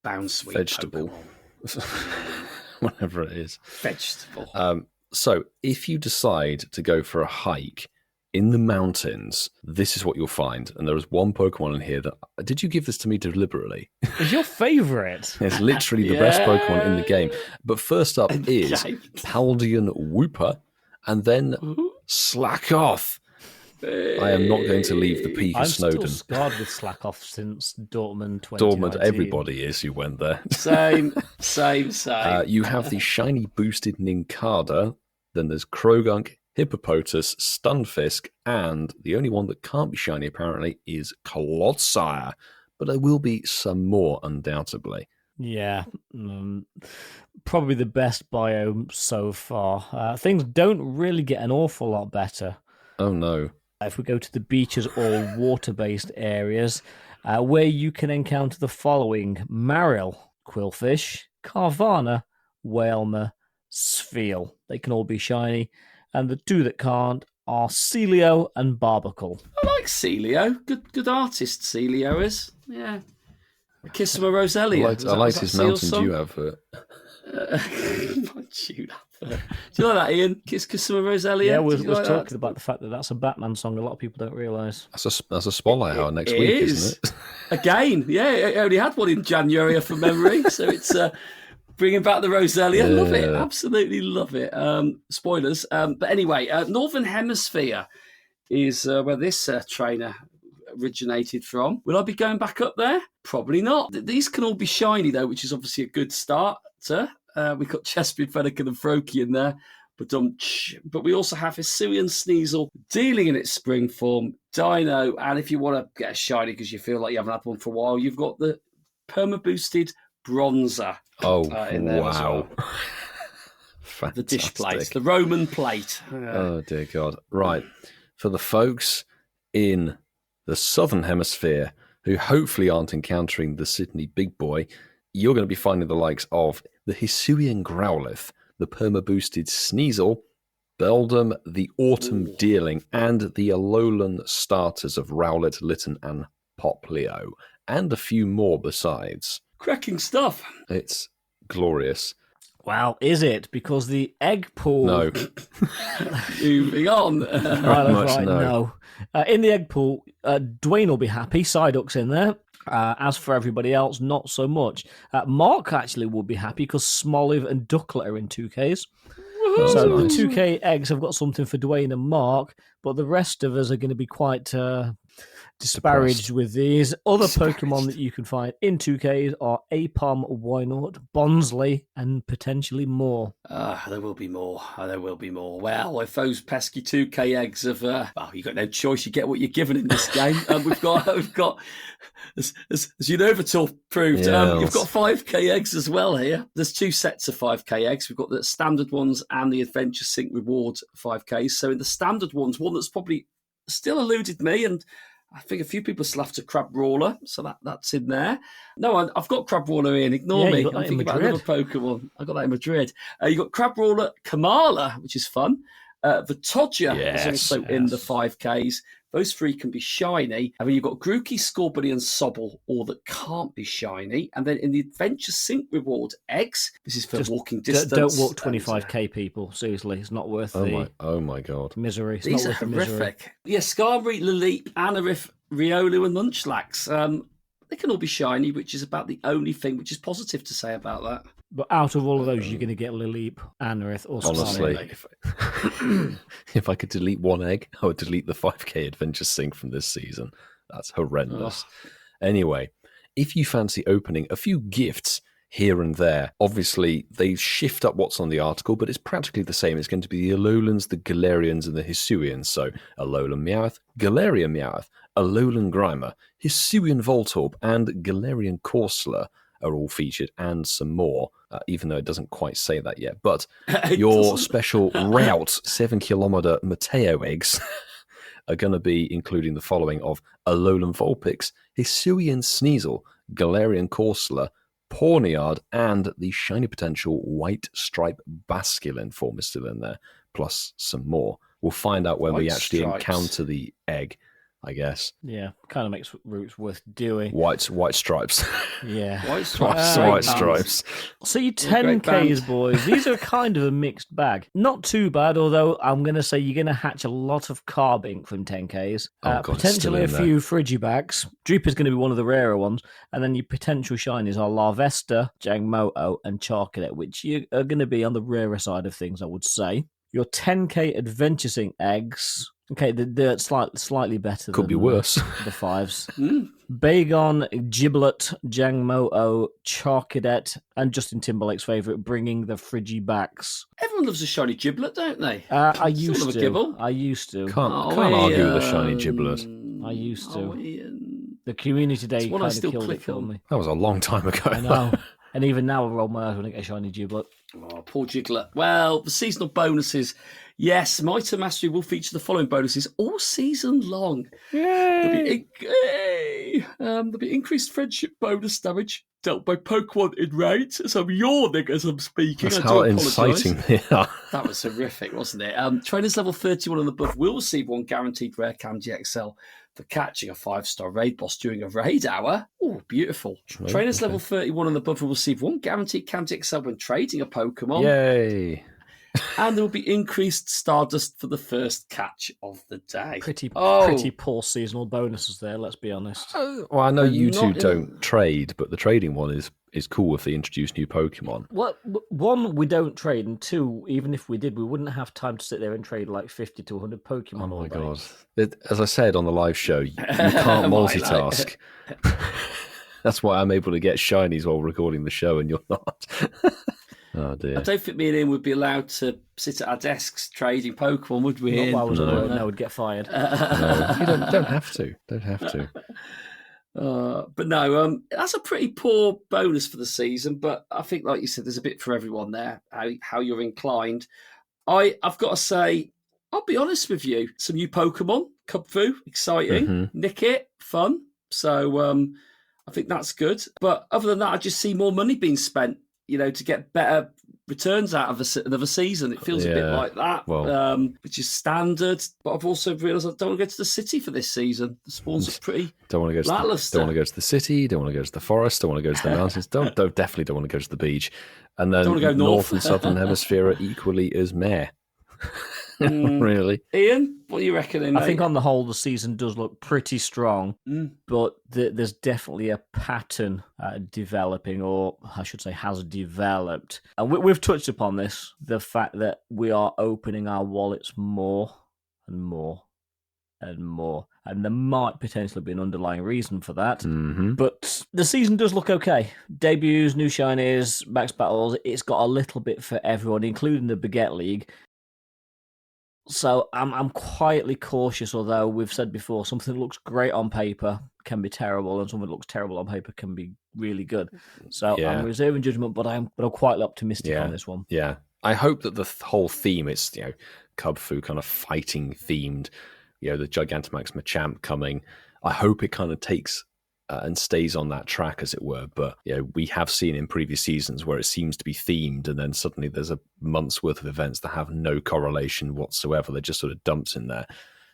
Bounsweet vegetable. Whatever it is. Vegetable. So if you decide to go for a hike in the mountains, this is what you'll find. And there is one Pokemon in here that... Did you give this to me deliberately? It's your favourite. It's literally the best Pokemon in the game. But first up is Paldean Wooper, and then Slackoth. I am not going to leave the peak of Snowdon. I'm still scarred with Slackoth since Dortmund 2019. Dortmund, everybody is who went there. Same. You have the shiny boosted Nincada, then there's Krogunk, Hippopotas, Stunfisk, and the only one that can't be shiny apparently is Clodsire. But there will be some more, undoubtedly. Yeah, probably the best biome so far. Things don't really get an awful lot better. Oh no. If we go to the beaches or water-based areas, where you can encounter the following: Marill, Quillfish, Carvana, Whalmer, Spheal. They can all be shiny. And the two that can't are Celio and Barbacle. I like Celio. Good artist, Celio is. Yeah. Kiss him a Roselia. I liked his Mountain Dew advert. Do you like that, Ian? Kiss him a Roselia? Yeah, we're talking about the fact that that's a Batman song. A lot of people don't realise. That's a spotlight hour next week, isn't it? Again, yeah. I only had one in January from memory, so it's bringing back the Roselia. Love it. Absolutely love it. Spoilers. But anyway, Northern Hemisphere is where this trainer originated from. Will I be going back up there? Probably not. These can all be shiny, though, which is obviously a good start. We've got Chespin, Fennekin, and Froakie in there. But we also have Hisuian Sneasel dealing in its spring form, Dino, and if you want to get a shiny because you feel like you haven't had one for a while, you've got the perma-boosted Bronzer. In there as well. Fantastic. The dish plate, the Roman plate. Oh, dear God. Right. For the folks in the Southern Hemisphere who hopefully aren't encountering the Sydney Big Boy, you're going to be finding the likes of the Hisuian Growlithe, the perma-boosted Sneasel, Beldum, the Autumn Deerling, and the Alolan starters of Rowlet, Litten, and Poplio, and a few more besides. Cracking stuff. It's glorious. Wow, is it? Because the egg pool... No. Moving on. No. In the egg pool, Dwayne will be happy. Psyduck's in there. As for everybody else, not so much. Mark actually will be happy because Smoliv and Ducklet are in 2Ks. So nice. The 2K eggs have got something for Dwayne and Mark, but the rest of us are going to be quite disparaged with these. Other Pokemon that you can find in 2Ks are Apom, Wynaut, Bonsley, and potentially more. There will be more. Well, if those pesky 2K eggs have... you've got no choice. You get what you're given in this game. We've got as Unova proved, you've got 5K eggs as well here. There's two sets of 5K eggs. We've got the standard ones and the Adventure Sync Reward 5Ks. So in the standard ones, one that's probably still eluded me and I think a few people slapped a Crab Brawler, so that's in there. No, I've got Crab Brawler in. Ignore Yeah, me. you got I'm that in thinking about Madrid. another Pokemon. I got that in Madrid. You got Crab Brawler Kamala, which is fun. The Todger is also in the 5Ks. Those 3 can be shiny. I mean, you've got Grookey, Scorbunny, and Sobble, all that can't be shiny. And then in the Adventure Sync reward, eggs. This is for Just walking distance. Don't walk 25k, people. Seriously, it's not worth Oh my god. misery. It's These not are worth the misery. horrific. Yeah, Skarmory, Lilip, Anorith, Riolu, and Munchlax. They can all be shiny, which is about the only thing which is positive to say about that. But out of all of those, you're going to get Lilip, Anorith, or Honestly, Skarmory. if I could delete one egg, I would delete the 5K Adventure Sync from this season. That's horrendous. Anyway, if you fancy opening a few gifts here and there, obviously they shift up what's on the article, but it's practically the same. It's going to be the Alolans, the Galarians, and the Hisuians. So Alolan Meowth, Galarian Meowth, Alolan Grimer, Hisuian Voltorb, and Galarian Corsola are all featured, and some more, even though it doesn't quite say that yet. But your special route 7-kilometer Mateo eggs are going to be including the following of Alolan Vulpix, Hisuian Sneasel, Galarian Corsola, Pawniard, and the shiny potential White Stripe Basculin form is still in there, plus some more. We'll find out when we White actually stripes. encounter the egg, I guess. Yeah, kind of makes routes worth doing. White stripes. Yeah. White stripes. White stripes. So you Great 10Ks, band. boys. These are kind of a mixed bag. Not too bad, although I'm going to say you're going to hatch a lot of Carb Ink from 10Ks. Oh, God, it's still Potentially a in there. few Frigibacks. Drooper's going to be one of the rarer ones. And then your potential shinies are Larvesta, Jangmo-O, and Charcadet, which you are going to be on the rarer side of things, I would say. Your 10K Adventure Sync eggs. Okay, they're slightly better Could than be worse. the 5s. Mm. Bagon, Giblet, Jangmo-O, Charcadet, and Justin Timberlake's favourite, bringing the Frigibacks. Everyone loves a shiny Giblet, don't they? I Still used love a to. Gibble. I used to. Can't Oh, argue with a Ian. shiny Giblet. I used to. Oh, Ian. The community day It's one I kind of still killed it click for on. me. That was a long time ago. I know. And even now, I roll my eyes when I get a shiny Giblet. Oh, poor Giglet. Well, the seasonal bonuses. Yes, Might and Mastery will feature the following bonuses all season long. There'll be increased friendship bonus damage dealt by Pokemon in raids. So I'm yawning as I'm speaking. That's I do how apologise. inciting they are. That was horrific, wasn't it? Trainers level 31 and above will receive one guaranteed rare Candy XL for catching a 5-star raid boss during a raid hour. Oh, beautiful. Trainers level 31 and above will receive one guaranteed Candy XL when trading a Pokemon. Yay. And there will be increased Stardust for the first catch of the day. Pretty poor seasonal bonuses there, let's be honest. Well, I know And you two not in- don't trade, but the trading one is cool if they introduce new Pokemon. Well, one, we don't trade, and two, even if we did, we wouldn't have time to sit there and trade like 50 to 100 Pokemon. Oh all my day. god. As I said on the live show, you can't multitask. That's why I'm able to get shinies while recording the show and you're not. Oh dear. I don't think me and Ian would be allowed to sit at our desks trading Pokemon, would we? Not Ian? while I was at No. work, no, would get fired. No, you don't have to. Don't have to. But no, that's a pretty poor bonus for the season. But I think, like you said, there's a bit for everyone there. How you're inclined. I've got to say, I'll be honest with you. Some new Pokemon, Kubfu, exciting. Mhm. Nickit, fun. So I think that's good. But other than that, I just see more money being spent, to get better returns out of another season. It feels a bit Yeah, like that, well. which is standard. But I've also realised I don't want to go to the city for this season. The spawns are pretty Don't want to go to lackluster. don't want to go to the city. Don't want to go to the forest. Don't want to go to the mountains. Definitely don't want to go to the beach. And then Don't wanna go north. and southern hemisphere are equally as meh. Really. Ian, what are you reckoning? I think mate? on the whole, the season does look pretty strong, Mm. but there's definitely a pattern developing, or I should say has developed. And we've touched upon this, the fact that we are opening our wallets more and more and more. And there might potentially be an underlying reason for that. Hmm. But the season does look okay. Debuts, new shinies, max battles, it's got a little bit for everyone, including the Baguette League. So I'm quietly cautious, although we've said before, something that looks great on paper can be terrible, and something that looks terrible on paper can be really good. So Yeah. I'm reserving judgment, but I'm quietly optimistic Yeah. on this one. Yeah. I hope that the whole theme is, Kubfu kind of fighting themed, the Gigantamax Machamp coming. I hope it kind of takes and stays on that track, as it were. But we have seen in previous seasons where it seems to be themed, and then suddenly there's a month's worth of events that have no correlation whatsoever. They're just sort of dumps in there.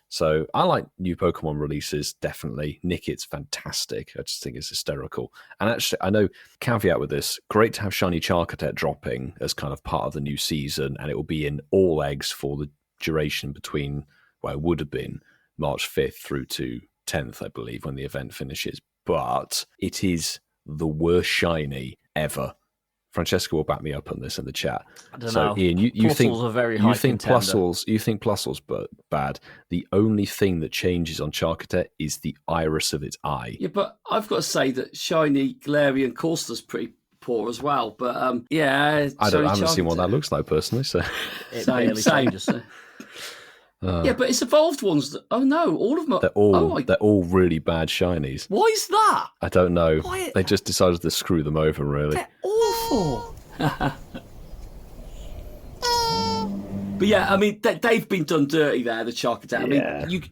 So I like new Pokemon releases, definitely. Nicket's fantastic. I just think it's hysterical. And actually, I know, caveat with this, great to have Shiny Charcadet dropping as kind of part of the new season, and it will be in all eggs for the duration between, well, it would have been March 5th through to 10th, I believe, when the event finishes. But it is the worst shiny ever. Francesca will back me up on this in the chat. I don't know. Ian, you think are very high you think Plusle's bad. The only thing that changes on Charcadet is the iris of its eye. Yeah, but I've got to say that shiny Galarian Corsa's pretty poor as well. But I haven't seen what that looks like personally. So same. Yeah, but it's evolved ones. All of them are. They're all really bad shinies. Why is that? I don't know. They just decided to screw them over, really. They're awful. But yeah, I mean, they've been done dirty there, the Charcadet. I mean,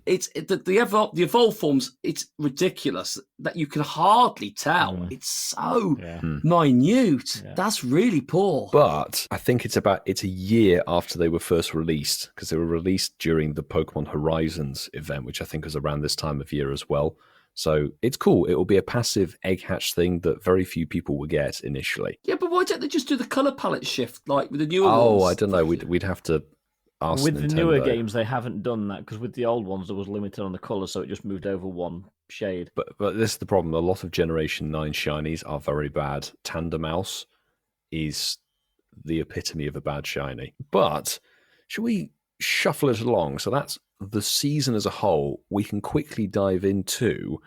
the evolved forms, it's ridiculous that you can hardly tell. It's so minute. Yeah. That's really poor. But I think it's a year after they were first released, because they were released during the Pokemon Horizons event, which I think was around this time of year as well. So it's cool. It will be a passive egg hatch thing that very few people will get initially. Yeah, but why don't they just do the colour palette shift like with the newer ones? Oh, I don't know. We'd have to ask with Nintendo. The newer games, they haven't done that, because with the old ones, there was limited on the colour, so it just moved over one shade. But this is the problem. A lot of Generation 9 shinies are very bad. Tandemaus is the epitome of a bad shiny. But should we shuffle it along? So that's the season as a whole. We can quickly dive into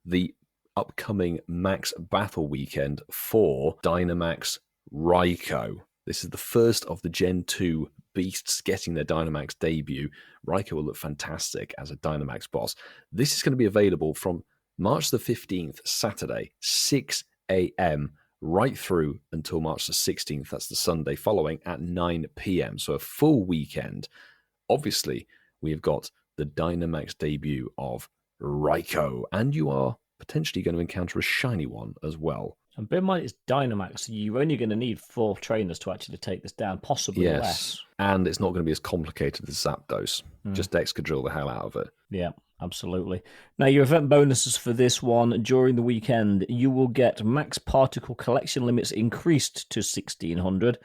the upcoming Max Battle weekend for Dynamax Raikou. This is the first of the Gen 2 beasts getting their Dynamax debut. Raikou will look fantastic as a Dynamax boss. This is going to be available from March the 15th, Saturday, 6 a.m., right through until March the 16th. That's the Sunday following at 9 p.m. So a full weekend. Obviously, we have got the Dynamax debut of Raikou, and you are potentially going to encounter a shiny one as well. And bear in mind, it's Dynamax, so you're only going to need 4 trainers to actually take this down, possibly less. And it's not going to be as complicated as Zapdos. Just Excadrill the hell out of it. Yeah, absolutely. Now, your event bonuses for this one, during the weekend, you will get max particle collection limits increased to 1,600,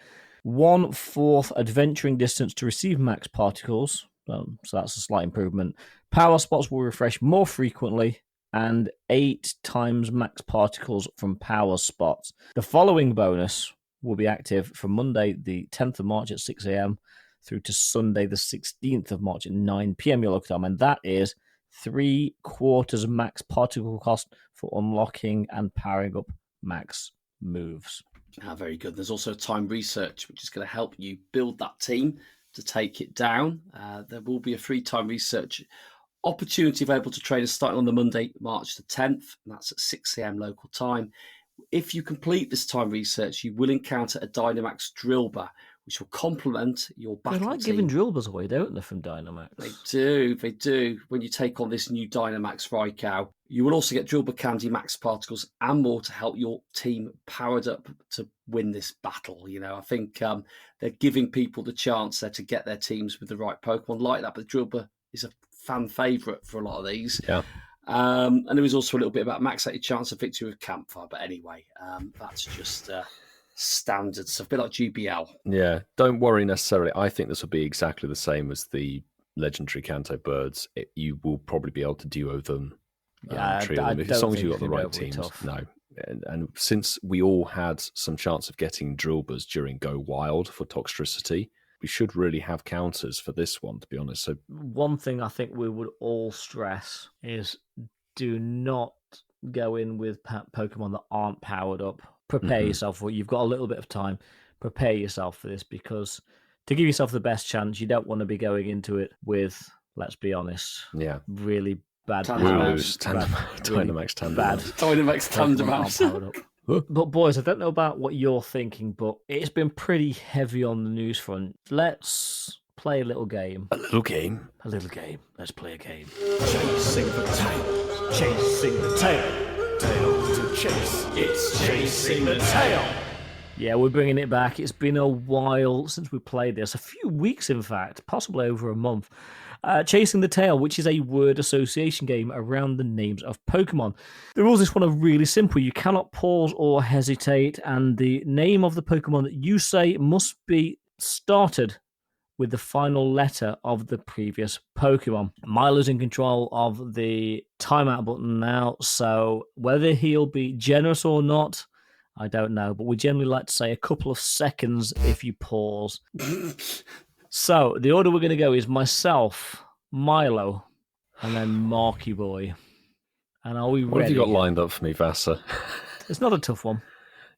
1/4 adventuring distance to receive max particles, so that's a slight improvement. Power spots will refresh more frequently, and 8 times max particles from power spots. The following bonus will be active from Monday, the 10th of March at 6 a.m. through to Sunday, the 16th of March at 9 p.m. your local time, and that is 3/4 max particle cost for unlocking and powering up max moves. Very good. There's also time research, which is going to help you build that team to take it down. There will be a free time research opportunity available to traders starting on the Monday, March the 10th, and that's at 6 a.m. local time. If you complete this time research, you will encounter a Dynamax Drillbur, which will complement your battle team. They like giving Drillburs away, don't they, from Dynamax? They do. When you take on this new Dynamax Raikou, you will also get Drillbur Candy, Max Particles, and more to help your team powered up to win this battle. You know, I think they're giving people the chance there to get their teams with the right Pokemon like that, but Drillbur is a fan favourite for a lot of these. Yeah. And there was also a little bit about max out your chance of victory with Campfire. But anyway, that's just standard stuff, a bit like GBL. Yeah, don't worry necessarily. I think this will be exactly the same as the legendary Kanto birds. You will probably be able to duo them, trio them, as long as you've got the right teams. No. And since we all had some chance of getting Drillburs during Go Wild for Toxtricity, we should really have counters for this one, to be honest. So one thing I think we would all stress is do not go in with Pokemon that aren't powered up. Prepare yourself for it. You've got a little bit of time. Prepare yourself for this, because to give yourself the best chance, you don't want to be going into it with, let's be honest, really bad Dynamax Tandemax. But boys, I don't know about what you're thinking, but it's been pretty heavy on the news front. Let's play a little game. A little game? A little game. Let's play a game. Chasing the time. chasing the tail. Tail to chase. It's chasing the tail. Yeah, we're bringing it back. It's been a while since we played this. A few weeks, in fact, possibly over a month. Chasing the Tail, which is a word association game around the names of Pokemon. The rules of this one are really simple. You cannot pause or hesitate, and the name of the Pokemon that you say must be started with the final letter of the previous Pokemon. Milo's in control of the timeout button now, so whether he'll be generous or not, I don't know, but we generally like to say a couple of seconds if you pause. So, the order we're going to go is myself, Milo, and then Marky Boy. And are we ready? What have you got lined up for me, Vasa? It's not a tough one.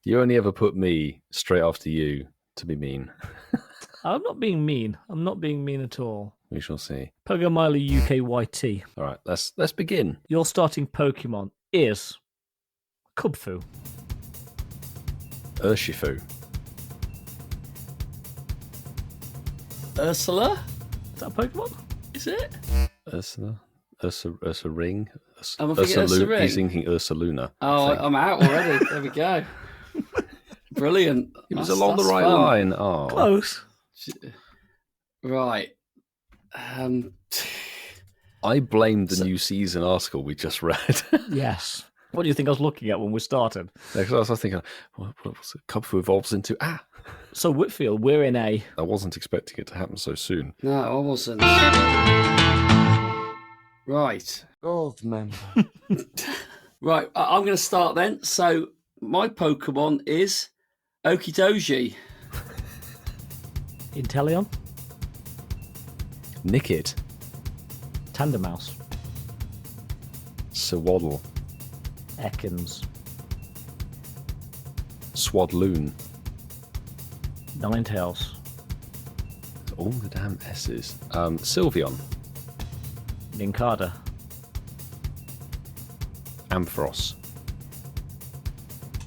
You only ever put me straight after you to be mean. I'm not being mean. I'm not being mean at all. We shall see. PoGoMiloUK YT. All right, let's begin. Your starting Pokemon is Kubfu. Urshifu. Ursula? Is that a Pokemon? Is it? Ursula? Ursa Ring? I'm thinking Ursa Ring. He's thinking Ursaluna. Oh, I'm out already. There we go. Brilliant. He was along the right fun. line. Oh, Close. Right. I blamed the new season article we just read. Yes. What do you think I was looking at when we started? Because I was thinking, what was it? Kubfu evolves into So, Whitfield, we're in a... I wasn't expecting it to happen so soon. No, I wasn't. Right. Gold member. Right, I'm going to start then. So, my Pokemon is Okidoji. Inteleon. Nickit. Tandemaus. Swaddle. Ekans. Swadloon. Ninetales. All the damn S's. Sylveon. Nincada. Ampharos.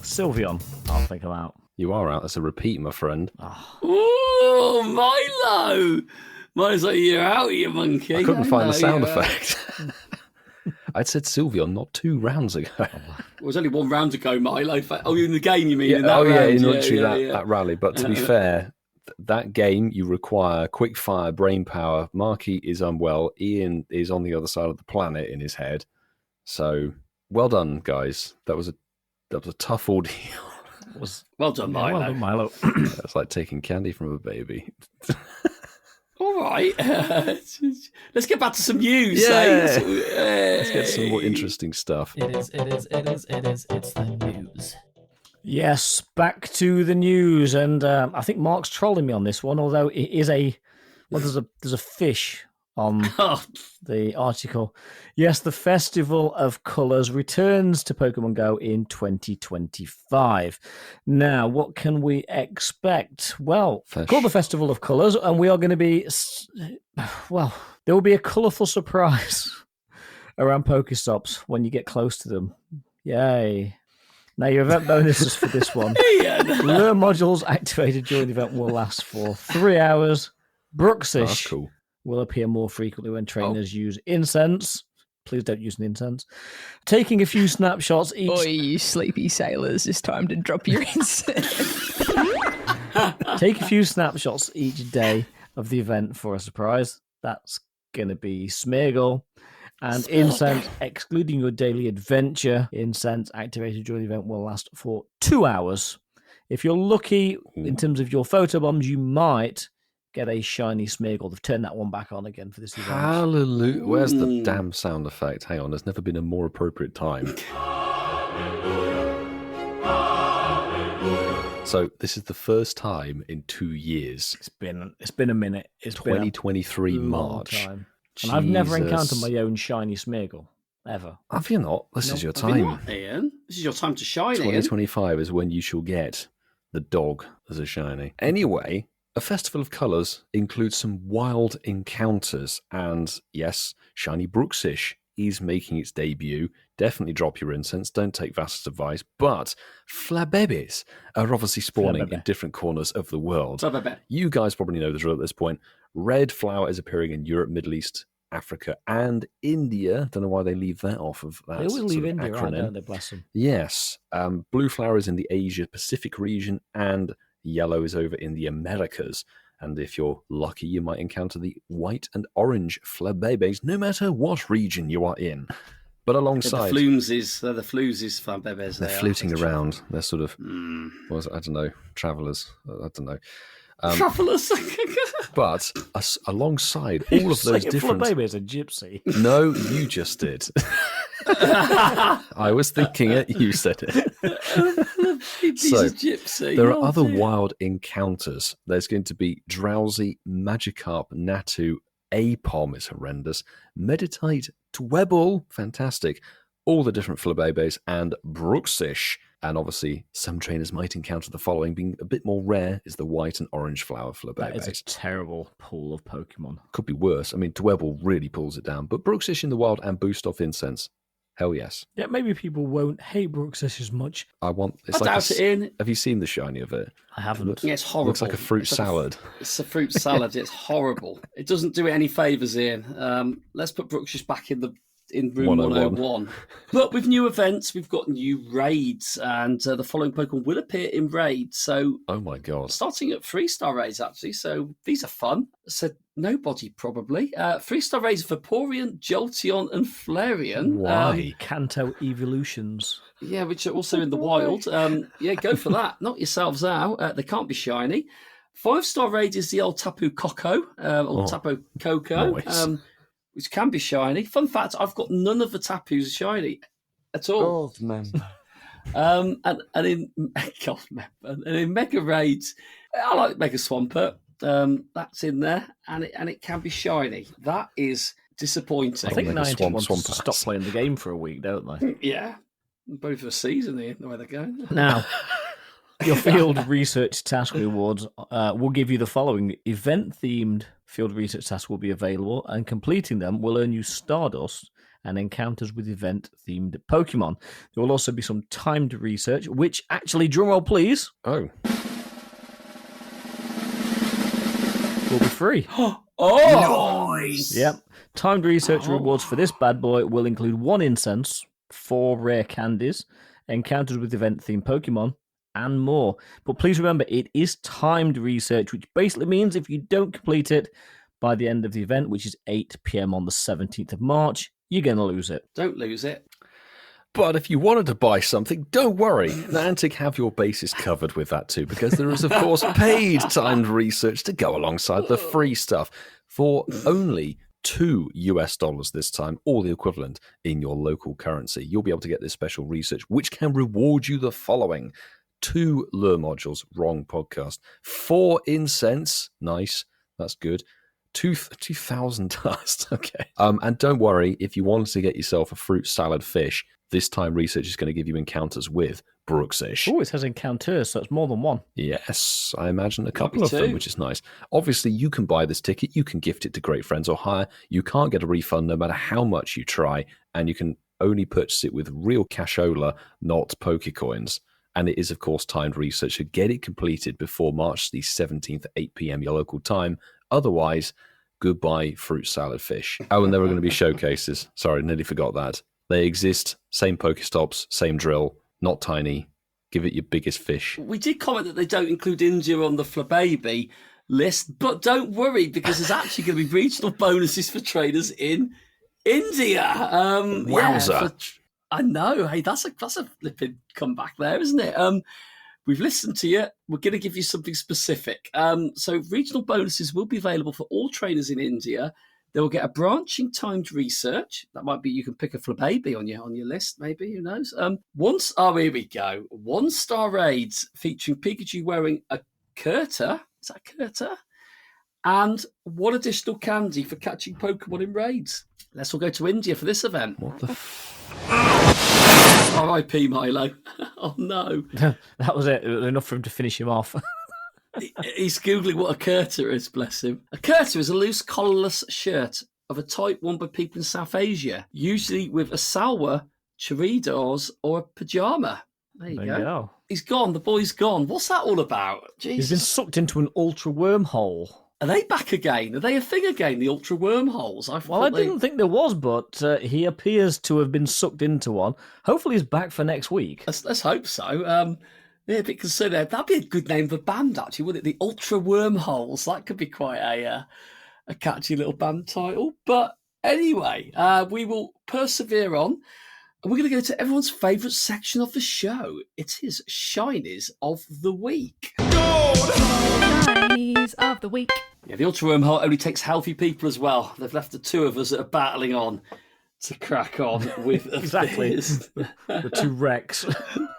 Sylveon. I'll think I'm out. You are out. That's a repeat, my friend. Oh, Milo! Milo's like, you're out, you monkey. I couldn't find the sound you're out. effect. I'd said Sylveon not 2 rounds ago. It was only 1 round ago, Milo. Oh, in the game, you mean? In that oh, yeah, round? in literally that rally. But to be fair, that game, you require quick fire, brain power. Marky is unwell. Ian is on the other side of the planet in his head. So, well done, guys. That was a tough ordeal. Well done, Milo. Well done, Milo. That's like taking candy from a baby. All right. Let's get back to some news. Yeah. Eh? Let's get some more interesting stuff. It's the news. Yes, back to the news, and I think Mark's trolling me on this one. Although it is there's a fish on the article. Yes, the Festival of Colours returns to Pokemon Go in 2025. Now, what can we expect? Well, called the Festival of Colours, and we are going to be there will be a colourful surprise around Pokestops when you get close to them. Yay. Now, your event bonuses for this one. Lure modules activated during the event will last for 3 hours. Bruxish Cool. will appear more frequently when trainers use incense. Please don't use an incense. Taking a few snapshots each... Oi, you sleepy sailors, it's time to drop your incense. Take a few snapshots each day of the event for a surprise. That's going to be Smeargle. And incense, excluding your daily adventure, incense activated during the event will last for 2 hours. If you're lucky, in terms of your photobombs, you might get a shiny Smeargle. They've turned that one back on again for this event. Hallelujah. Where's the damn sound effect? Hang on, there's never been a more appropriate time. So this is the first time in 2 years. It's been a minute. It's 2023 been a long March. time. And I've never Jesus. encountered my own shiny Smeargle, ever. Have you not? This is your Have you time. not, Ian? This is your time to shine, Ian. 2025 is when you shall get the dog as a shiny. Anyway, a festival of colours includes some wild encounters, and yes, shiny Bruxish is making its debut. Definitely drop your incense, don't take Vass's advice, but Flabebes are obviously spawning in different corners of the world. Flabebe. You guys probably know this at this point. Red flower is appearing in Europe, Middle East, Africa, and India. Don't know why they leave that off of that. They always leave sort of India out, acronym. don't they? Bless them. Yes. Blue flower is in the Asia-Pacific region, and yellow is over in the Americas. And if you're lucky, you might encounter the white and orange flabébés, no matter what region you are in. But alongside... The flumeses, they're the fluses flabébés. They're fluting around. They're sort of, I don't know, travellers. I don't know. Travellers. But alongside all of those different... Flabébé is a gypsy. No, you just did. I was thinking it, you said it. So, gypsy. there are other wild encounters. There's going to be Drowsy, Magikarp, Natu, Apom is horrendous, Meditate, Twebble, fantastic, all the different Flabébés, and Bruxish. And obviously, some trainers might encounter the following. Being a bit more rare is the white and orange flower That Flabébés. is a terrible pool of Pokemon. Could be worse. I mean, Twebble really pulls it down. But Bruxish in the wild and Boost Off Incense. Hell yes. Yeah, maybe people won't hate Bruxish as much. I want. It's I like doubt it, Ian. Have you seen the shiny of it? I haven't. Yeah, it's horrible. Looks like a fruit salad. It's a fruit salad. It's horrible. It doesn't do it any favours, Ian. Let's put Bruxish back in room 101. But with new events, we've got new raids, and the following Pokemon will appear in raids. So, Oh my god. starting at 3-star raids, actually. So these are fun. So nobody probably. 3-star raids: Vaporeon, Jolteon, and Flareon. Why? Kanto Evolutions. Yeah, which are also in the wild. Yeah, go for that. Knock yourselves out. They can't be shiny. 5-star raid is the old Tapu Koko, Tapu Koko, nice. which can be shiny. Fun fact, I've got none of the Tapus shiny at all. Gold member. And in Gold member, and in Mega Raids, I like Mega Swampert. That's in there, and it can be shiny. That is disappointing. I think Mega 90 wants to Swampert. stop playing the game for a week, don't they? Yeah, both for a season here, the way they're going. Now, your field research task rewards will give you the following. Event-themed field research tasks will be available, and completing them will earn you Stardust and encounters with event-themed Pokemon. There will also be some timed research, which actually, drumroll please, Oh. will be free. Oh, nice! Yep. Timed research rewards for this bad boy will include 1 incense, 4 rare candies, encounters with event-themed Pokemon, and more. But please remember, it is timed research, which basically means if you don't complete it by the end of the event, which is 8 p.m. on the 17th of March, you're going to lose it. Don't lose it. But if you wanted to buy something, don't worry. Niantic have your bases covered with that too, because there is, of course, paid timed research to go alongside the free stuff for only $2 this time, or the equivalent in your local currency. You'll be able to get this special research, which can reward you the following: 2 lure modules, wrong podcast, 4 incense, nice, that's good, 2,000 dust, okay. And don't worry, if you wanted to get yourself a fruit salad fish, this time research is going to give you encounters with Bruxish. Oh, it has encounters, so it's more than 1. Yes, I imagine a couple of 2. them, which is nice. Obviously, you can buy this ticket, you can gift it to great friends or hire. You can't get a refund no matter how much you try, and you can only purchase it with real cashola, not Pokecoins. And it is, of course, timed research, so get it completed before March the 17th at 8 p.m. your local time. Otherwise, goodbye fruit salad fish. Oh, and there are going to be showcases. Sorry, nearly forgot that. They exist, same Pokestops, same drill, not tiny. Give it your biggest fish. We did comment that they don't include India on the Flabébé list, but don't worry, because there's actually going to be regional bonuses for traders in India. Wowza. I know. Hey, that's a flipping comeback there, isn't it? We've listened to you. We're going to give you something specific. So regional bonuses will be available for all trainers in India. They will get a branching timed research. That might be you can pick a Flabébé on your list, maybe, who knows? Here we go. 1-star raids featuring Pikachu wearing a Kurta. Is that a Kurta? And 1 additional candy for catching Pokemon in raids. Let's all go to India for this event. What the R.I.P. Milo. Oh, no. That was it. It was enough for him to finish him off. He's Googling what a Kurta is, bless him. A Kurta is a loose collarless shirt of a type worn by people in South Asia, usually with a salwar, choridos, or a pyjama. There you go. He's gone. The boy's gone. What's that all about? Jesus. He's been sucked into an ultra wormhole. Are they back again? Are they a thing again, the ultra wormholes? I didn't think there was, but he appears to have been sucked into one. Hopefully he's back for next week. Let's hope so. Yeah, a bit concerned. That'd be a good name of a band, actually, wouldn't it? The Ultra Wormholes. That could be quite a catchy little band title. But anyway, we will persevere on. And we're going to go to everyone's favourite section of the show. It is Shinies of the Week. Shinies of the week. Yeah, the Ultra Wormhole only takes healthy people as well. They've left the two of us that are battling on to crack on with Exactly. The two wrecks.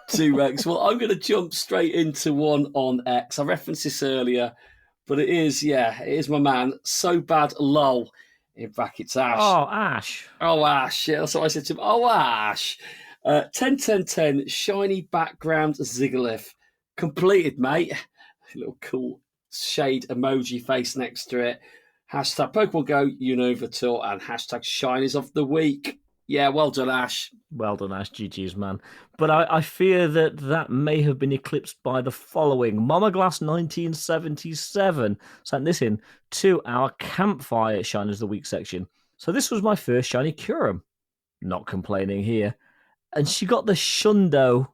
Two wrecks. Well, I'm going to jump straight into one on X. I referenced this earlier, but it is my man. So bad, lol. In brackets, Ash. Oh, Ash. Oh, Ash. Yeah, that's what I said to him. Oh, Ash. 10 shiny background Zigglyph. Completed, mate. A little cool shade emoji face next to it. Hashtag Pokemon GO Unova Tour and hashtag Shinies of the Week. Yeah, well done, Ash. Well done, Ash. GG's, man. But I fear that may have been eclipsed by the following. Mama Glass 1977 sent this in to our Campfire Shinies of the Week section. So this was my first shiny Kyurem. Not complaining here. And she got the Shundo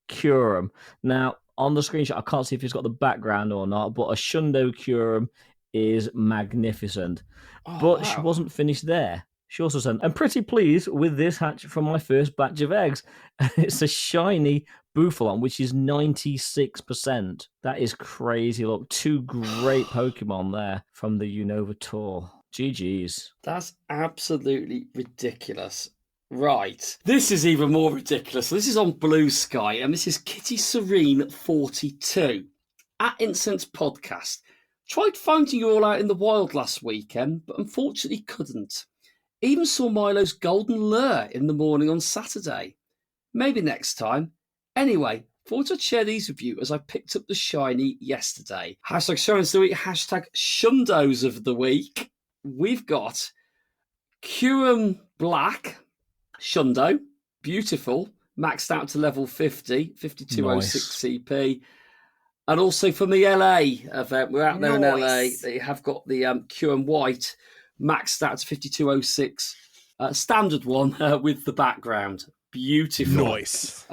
Kyurem. Now, on the screenshot, I can't see if it's got the background or not, but a Shundo Kyurem is magnificent. But she wasn't finished there. She also said, I'm pretty pleased with this hatch from my first batch of eggs. It's a shiny Bufalon, which is 96%. That is crazy. Look, two great Pokemon there from the Unova Tour. GG's. That's absolutely ridiculous. Right. This is even more ridiculous. This is on Blue Sky, and this is Kitty Serene 42 at Incensed Podcast. Tried finding you all out in the wild last weekend, but unfortunately couldn't. Even saw Milo's golden lure in the morning on Saturday. Maybe next time. Anyway, thought I'd share these with you as I picked up the shiny yesterday. Hashtag Shinies of the Week, hashtag Shundos of the Week. We've got Kyurem Black, Shundo, beautiful, maxed out to level 50, 5206 CP. And also from the LA event, we're out there in LA, they have got the Kyurem White, maxed out to 5206, standard one with the background. Beautiful. Nice.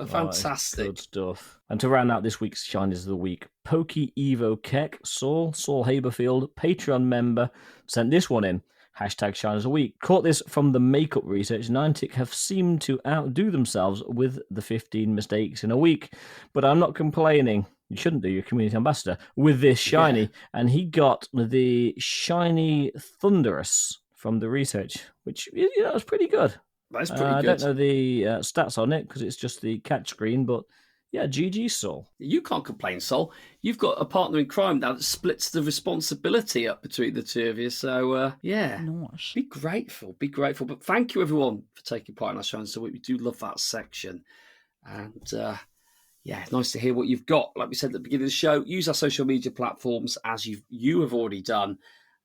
Fantastic. Good stuff. And to round out this week's Shinies of the Week, Poke Evo Keck, Saul Haberfield, Patreon member, sent this one in. Hashtag Shinies of the Week. Caught this from the makeup research. Niantic have seemed to outdo themselves with the 15 mistakes in a week. But I'm not complaining. You shouldn't do, your community ambassador, with this shiny. Yeah. And he got the shiny Thunderous from the research, which, was pretty good. That's pretty good. I don't know the stats on it because it's just the catch screen, but yeah, GG, Sol. You can't complain, Sol. You've got a partner in crime now that splits the responsibility up between the two of you. So, yeah. Nice. Be grateful. But thank you, everyone, for taking part in our Shinies of the Week. We do love that section. And, yeah, nice to hear what you've got. Like we said at the beginning of the show, use our social media platforms as you have already done.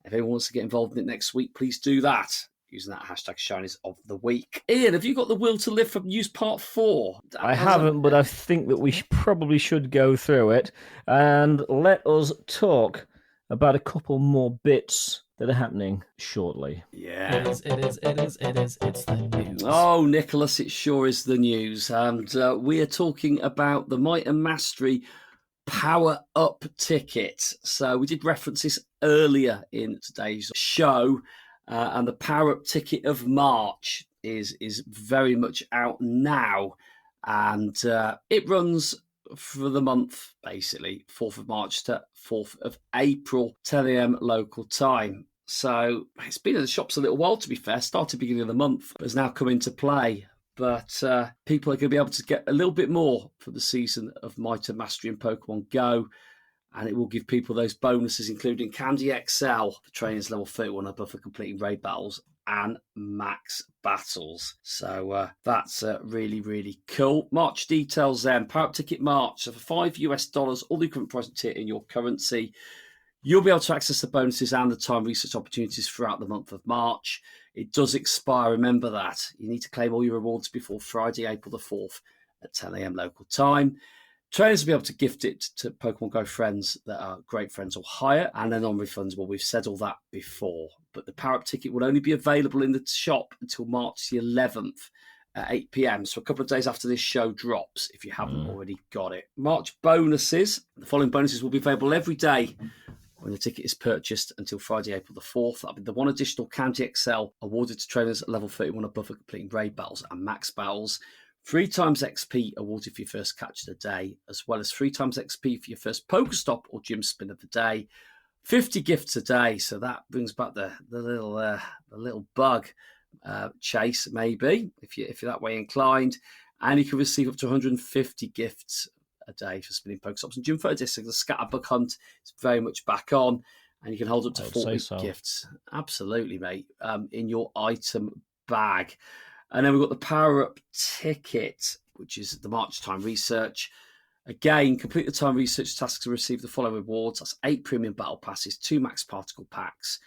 If anyone wants to get involved in it next week, please do that using that hashtag Shinies of the Week. Ian, have you got the will to live from news part 4? I haven't, but I think that we probably should go through it and let us talk about a couple more bits that are happening shortly. Yeah. It is. It's the news. Oh, Nicholas, it sure is the news. And we are talking about the Might and Mastery Power Up ticket. So we did reference this earlier in today's show. And the Power Up ticket of March is very much out now. And it runs for the month, basically, 4th of March to 4th of April, 10 a.m. local time. So it's been in the shops a little while, to be fair. Started beginning of the month, but has now come into play. But people are going to be able to get a little bit more for the season of Might and Mastery in Pokemon Go. And it will give people those bonuses, including Candy XL for trainers level 31 above for completing raid battles and max battles. So that's really, really cool. March details then. Power Up Ticket March. So for $5 all the equivalent price of tier in your currency, you'll be able to access the bonuses and the time research opportunities throughout the month of March. It does expire. Remember that. You need to claim all your rewards before Friday, April the 4th at 10 a.m. local time. Trainers will be able to gift it to Pokemon Go friends that are great friends or higher, and they're non-refundable. We've said all that before. But the power-up ticket will only be available in the shop until March the 11th at 8 p.m. So a couple of days after this show drops, if you haven't already got it. March bonuses. The following bonuses will be available every day when the ticket is purchased until Friday, April the 4th. That'll be the one additional Candy XL awarded to trainers at level 31 above for completing raid battles and max battles. 3 times XP awarded for your first catch of the day, as well as 3 times XP for your first Pokestop or gym spin of the day. 50 gifts a day, so that brings back the little bug chase, maybe, if you're that way inclined. And you can receive up to 150 gifts a day for spinning Pokestops and gym photo discs. The Scatterbug Hunt is very much back on, and you can hold up to 40 gifts. Absolutely, mate, in your item bag. And then we've got the power-up ticket, which is the March time research. Again, complete the time research tasks to receive the following rewards. That's 8 premium battle passes, 2 max particle packs,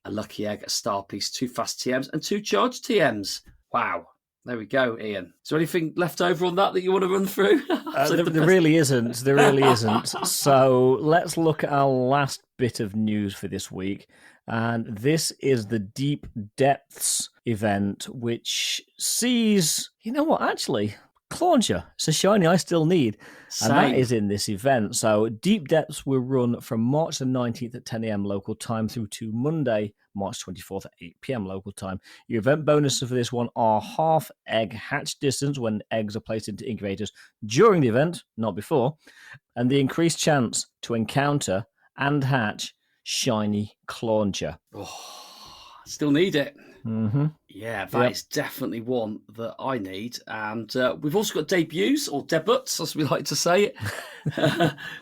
a lucky egg, a star piece, 2 fast TMs, and 2 charge TMs. Wow. There we go, Ian. Is there anything left over on that you want to run through? There really isn't. There really isn't. So let's look at our last bit of news for this week. And this is the Deep Depths event, which sees, you know what, actually, Clauncher. It's a shiny I still need. Same. And that is in this event. So Deep Depths will run from March the 19th at 10 a.m. local time through to Monday, March 24th at 8 p.m. local time. Your event bonuses for this one are half egg hatch distance when eggs are placed into incubators during the event, not before, and the increased chance to encounter and hatch shiny Clauncher. Oh, still need it. Mm-hmm. Yeah, that is definitely one that I need. And we've also got debuts, or debuts, as we like to say it.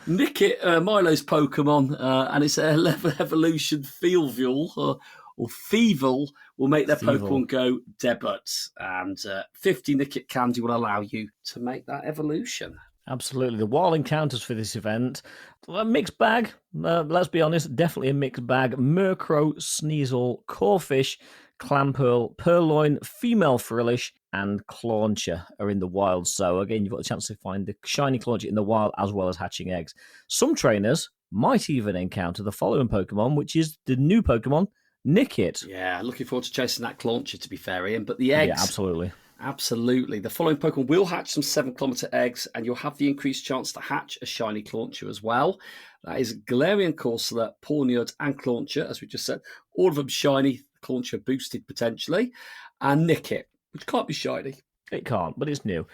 Nickit, Milo's Pokemon, and it's a level evolution Feelvul, or Feevel, will make their Pokemon Go debuts. And 50 Nickit candy will allow you to make that evolution. Absolutely. The wild encounters for this event, a mixed bag. Let's be honest, definitely a mixed bag. Murkrow, Sneasel, Corfish, Clamperl, Purloin, Female Frillish, and Clauncher are in the wild. So again, you've got a chance to find the shiny Clauncher in the wild as well as hatching eggs. Some trainers might even encounter the following Pokemon, which is the new Pokemon, Nickit. Yeah, looking forward to chasing that Clauncher, to be fair, Ian. But the eggs... Yeah, absolutely. Absolutely. The following Pokemon will hatch some 7-kilometer eggs, and you'll have the increased chance to hatch a shiny Clauncher as well. That is Galarian Corsola, Pawniard, and Clauncher, as we just said. All of them shiny, Clauncher boosted potentially. And Nickit, which can't be shiny. It can't, but it's new.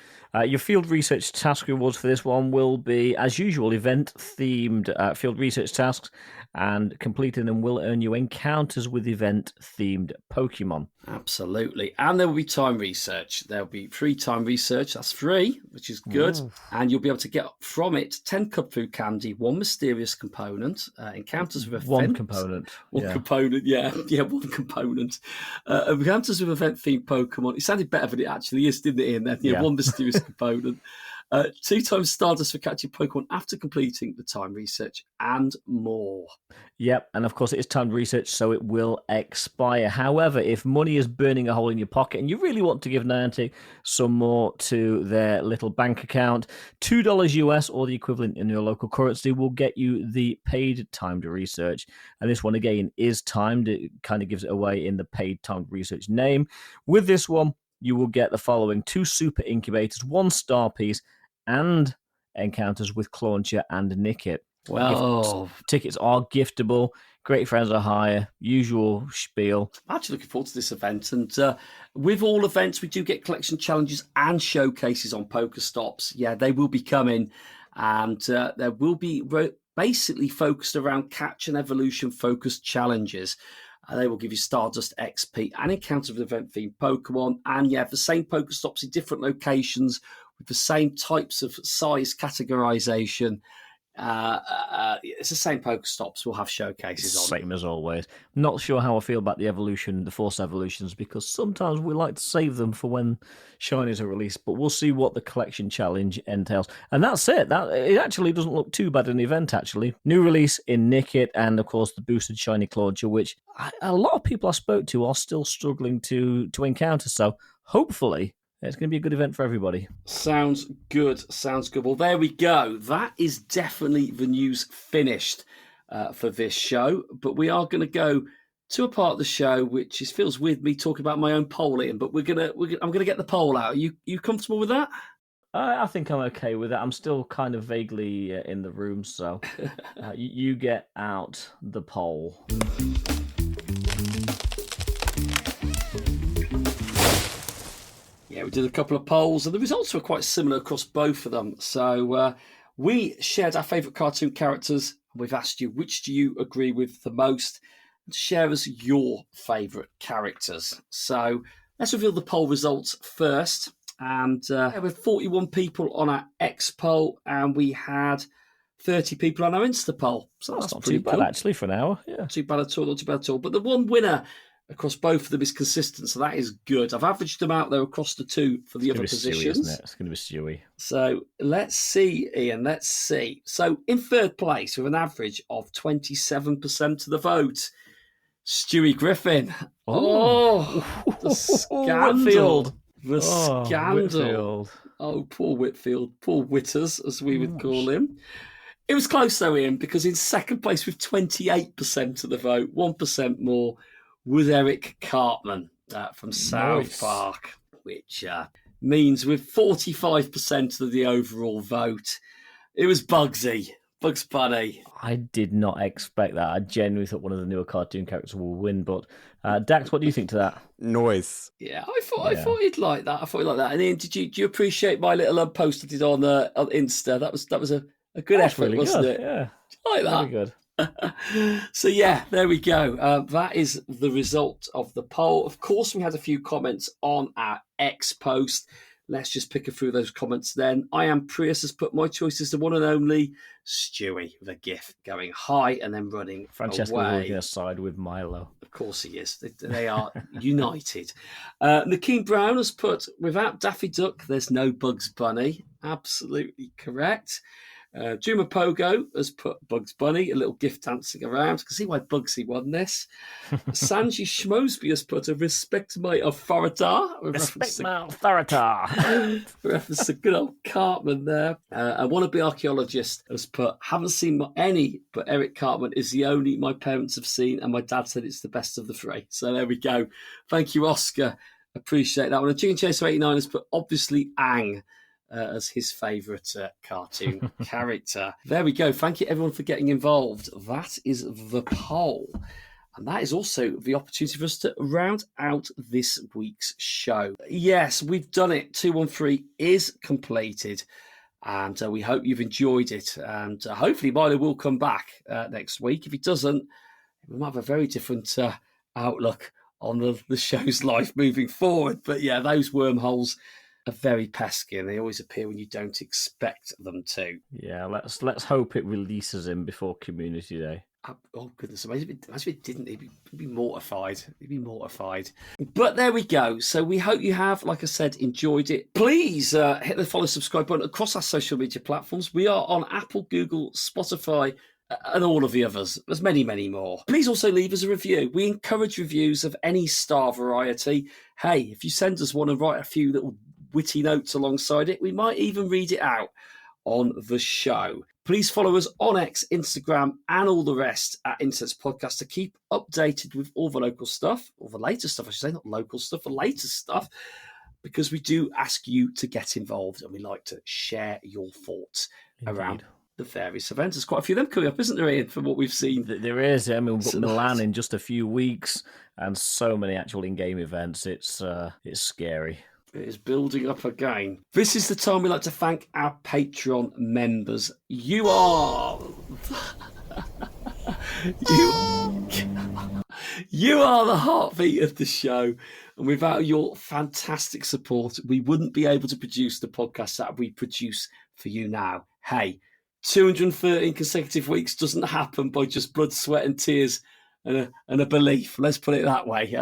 Your field research task rewards for this one will be, as usual, event-themed field research tasks, and completing them will earn you encounters with event-themed Pokemon. Absolutely. And there will be time research. There'll be free time research. That's free, which is good. Ooh. And you'll be able to get from it 10 Kubfu candy, 1 mysterious component, encounters with One event... component. One component, yeah. Yeah, one component. Encounters with event-themed Pokemon. It sounded better than it actually is, didn't it, Ian? Then? Yeah, 1 mysterious component. 2 times Stardust for catching Pokemon after completing the time research, and more. Yep, and of course it is timed research, so it will expire. However, if money is burning a hole in your pocket and you really want to give Niantic some more to their little bank account, $2 US or the equivalent in your local currency will get you the paid timed research. And this one, again, is timed. It kind of gives it away in the paid timed research name. With this one, you will get the following: 2 super incubators, 1 star piece, and encounters with Clauncher and Nickit. Well, tickets are giftable. Great friends are higher. Usual spiel. I'm actually looking forward to this event. And with all events, we do get collection challenges and showcases on Pokestops. Yeah, they will be coming. And there will be basically focused around catch and evolution focused challenges. They will give you Stardust XP and encounters with event-themed Pokemon. And yeah, the same Pokestops in different locations with the same types of size categorization. It's the same Pokestops. We'll have showcases on. Same as always. Not sure how I feel about the Force evolutions, because sometimes we like to save them for when shinies are released. But we'll see what the collection challenge entails. And that's it. It actually doesn't look too bad an event, actually. New release in Nickit, and of course the boosted shiny Clauncher, which a lot of people I spoke to are still struggling to encounter. So hopefully It's going to be a good event for everybody. Sounds good. Well, there we go. That is definitely the news finished for this show. But we are going to go to a part of the show which feels weird me talking about my own poll, Ian. But I'm gonna get the poll out. Are you comfortable with that? I think I'm okay with that. I'm still kind of vaguely in the room, so you get out the poll. Yeah, we did a couple of polls, and the results were quite similar across both of them. So we shared our favourite cartoon characters, and we've asked you which do you agree with the most, and share us your favourite characters. So let's reveal the poll results first. And with 41 people on our X poll, and we had 30 people on our Insta poll. So that's not pretty too bad, cool. actually, for an hour. Yeah. Not too bad at all. But the one winner across both of them is consistent, so that is good. I've averaged them out there across the two for the other positions. Stewie, isn't it? It's going to be Stewie. So let's see, Ian. Let's see. So in third place with an average of 27% of the vote, Stewie Griffin. Oh, the scandal. Whitfield. The scandal. Whitfield. Oh, poor Whitfield. Poor Whitters, as we would call him. It was close, though, Ian, because in second place with 28% of the vote, 1% more, was Eric Cartman from South Park, which means with 45% of the overall vote, it was Bugs Bunny. I did not expect that. I genuinely thought one of the newer cartoon characters will win. But Dax, what do you think to that? Noise. Yeah, I thought he'd like that. And Ian, do you appreciate my little post I did on Insta? That was a good effort, really wasn't good. it? Yeah, Like that. very good. So yeah, there we go. That is the result of the poll. Of course, we had a few comments on our X post. Let's just pick a few of those comments then. I Am Prius has put my choice is the one and only Stewie with a GIF going high and then running Francesco away. working aside with Milo. Of course he is. They are united. Nakeen Brown has put, without Daffy Duck, there's no Bugs Bunny. Absolutely correct. Juma Pogo has put Bugs Bunny, a little gift dancing around. I can see why Bugsy won this. Sanji Schmosby has put a respect my authority. Respect my authority. Reference to good old Cartman there. A wannabe archaeologist has put, haven't seen any, but Eric Cartman is the only my parents have seen, and my dad said it's the best of the three. So there we go. Thank you, Oscar. Appreciate that one. And Chicken Chaser 89 has put, obviously, Aang. As his favourite cartoon character. There we go. Thank you, everyone, for getting involved. That is the poll. And that is also the opportunity for us to round out this week's show. Yes, we've done it. 213 is completed. And we hope you've enjoyed it. And hopefully Milo will come back next week. If he doesn't, we might have a very different outlook on the show's life moving forward. But yeah, those wormholes are very pesky, and they always appear when you don't expect them to. Yeah, let's hope it releases him before Community Day. Oh goodness! Imagine if it didn't. He'd be mortified. He'd be mortified. But there we go. So we hope you have, like I said, enjoyed it. Please hit the follow, subscribe button across our social media platforms. We are on Apple, Google, Spotify, and all of the others. There's many, many more. Please also leave us a review. We encourage reviews of any star variety. Hey, if you send us one and write a few little witty notes alongside it, we might even read it out on the show. Please follow us on X, Instagram, and all the rest at Incensed Podcast to keep updated with all the local stuff, or the latest stuff, I should say, not local stuff, the latest stuff, because we do ask you to get involved and we like to share your thoughts around the various events. There's quite a few of them coming up, isn't there, Ian, from what we've seen? There is. I mean, we've got Milan in just a few weeks and so many actual in-game events. It's scary. It is building up again. This is the time we like to thank our Patreon members. You are the heartbeat of the show. And without your fantastic support, we wouldn't be able to produce the podcast that we produce for you now. Hey, 213 consecutive weeks doesn't happen by just blood, sweat and tears and a belief. Let's put it that way.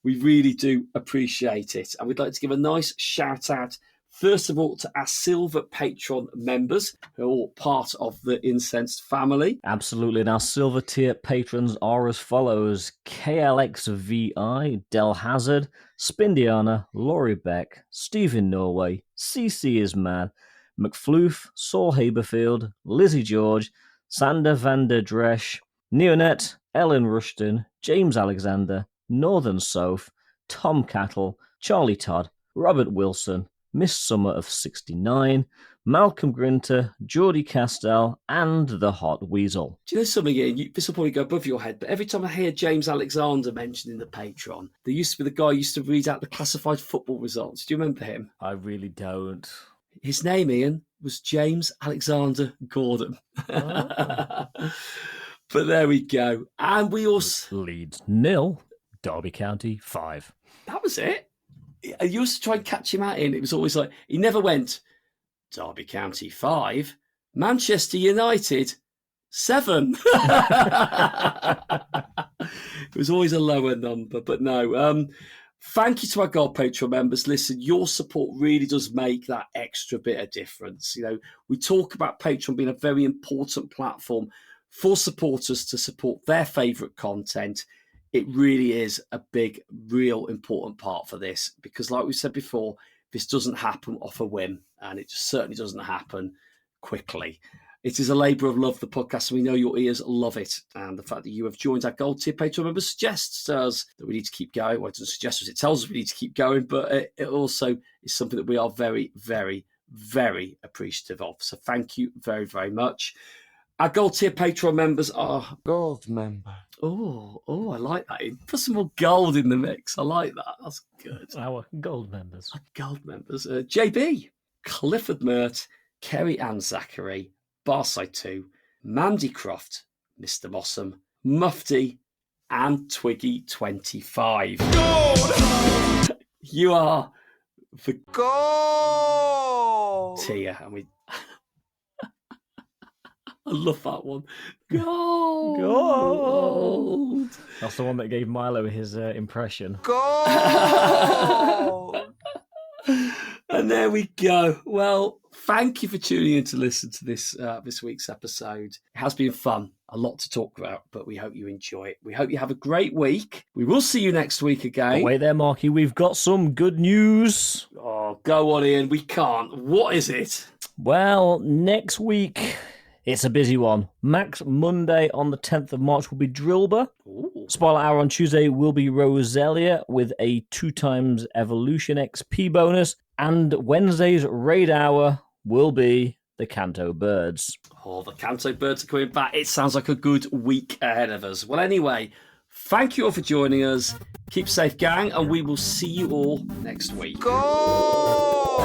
We really do appreciate it. And we'd like to give a nice shout out First of all, to our silver Patreon members, who are all part of the Incensed family. Absolutely. And our silver tier patrons are as follows: KLXVI, Del Hazard, Spindiana, Laurie Beck, Stephen Norway, CC is Mad, McFloof, Saul Haberfield, Lizzie George, Sander van der Dresch, Neonet, Ellen Rushton, James Alexander, Northern Soph, Tom Cattle, Charlie Todd, Robert Wilson, Miss Summer of 69, Malcolm Grinter, Geordie Castell, and the Hot Weasel. Do you know something, Ian? This will probably go above your head, but every time I hear James Alexander mentioned in the Patreon, there used to be the guy who used to read out the classified football results. Do you remember him? I really don't. His name, Ian, was James Alexander Gordon. Oh. But there we go. And we also... Leeds 0, Derby County 5. That was it. I used to try and catch him out in. It was always like, he never went, Derby County 5, Manchester United 7. It was always a lower number, but no. Thank you to our Gold Patreon members. Listen, your support really does make that extra bit of difference. You know, we talk about Patreon being a very important platform for supporters to support their favourite content. It really is a big, real important part for this because, like we said before, this doesn't happen off a whim, and it just certainly doesn't happen quickly. It is a labour of love, the podcast, and we know your ears love it. And the fact that you have joined our Gold Tier Patreon members suggests to us that we need to keep going. Well, it doesn't suggest us, it tells us we need to keep going, but it also is something that we are very, very, very appreciative of. So thank you very, very much. Our Gold Tier Patreon members are... Gold member. Oh, I like that. Put some more gold in the mix. I like that. That's good. Our gold members. Our gold members. JB, Clifford Mert, Kerry Ann Zachary, Barside 2, Mandy Croft, Mr. Mossam, Mufti, and Twiggy25. Gold! You are the Gold tier, and we... I love that one. Gold! Gold! That's the one that gave Milo his impression. Gold. And there we go. Well, thank you for tuning in to listen to this week's episode. It has been fun. A lot to talk about, but we hope you enjoy it. We hope you have a great week. We will see you next week again. But wait there, Marky. We've got some good news. Oh, go on, Ian. We can't. What is it? Well, next week... it's a busy one. Max Monday on the 10th of March will be Drillbur. Ooh. Spoiler Hour on Tuesday will be Roselia with a 2x Evolution XP bonus. And Wednesday's Raid Hour will be the Kanto Birds. Oh, the Kanto Birds are coming back. It sounds like a good week ahead of us. Well, anyway, thank you all for joining us. Keep safe, gang, and we will see you all next week. Gold.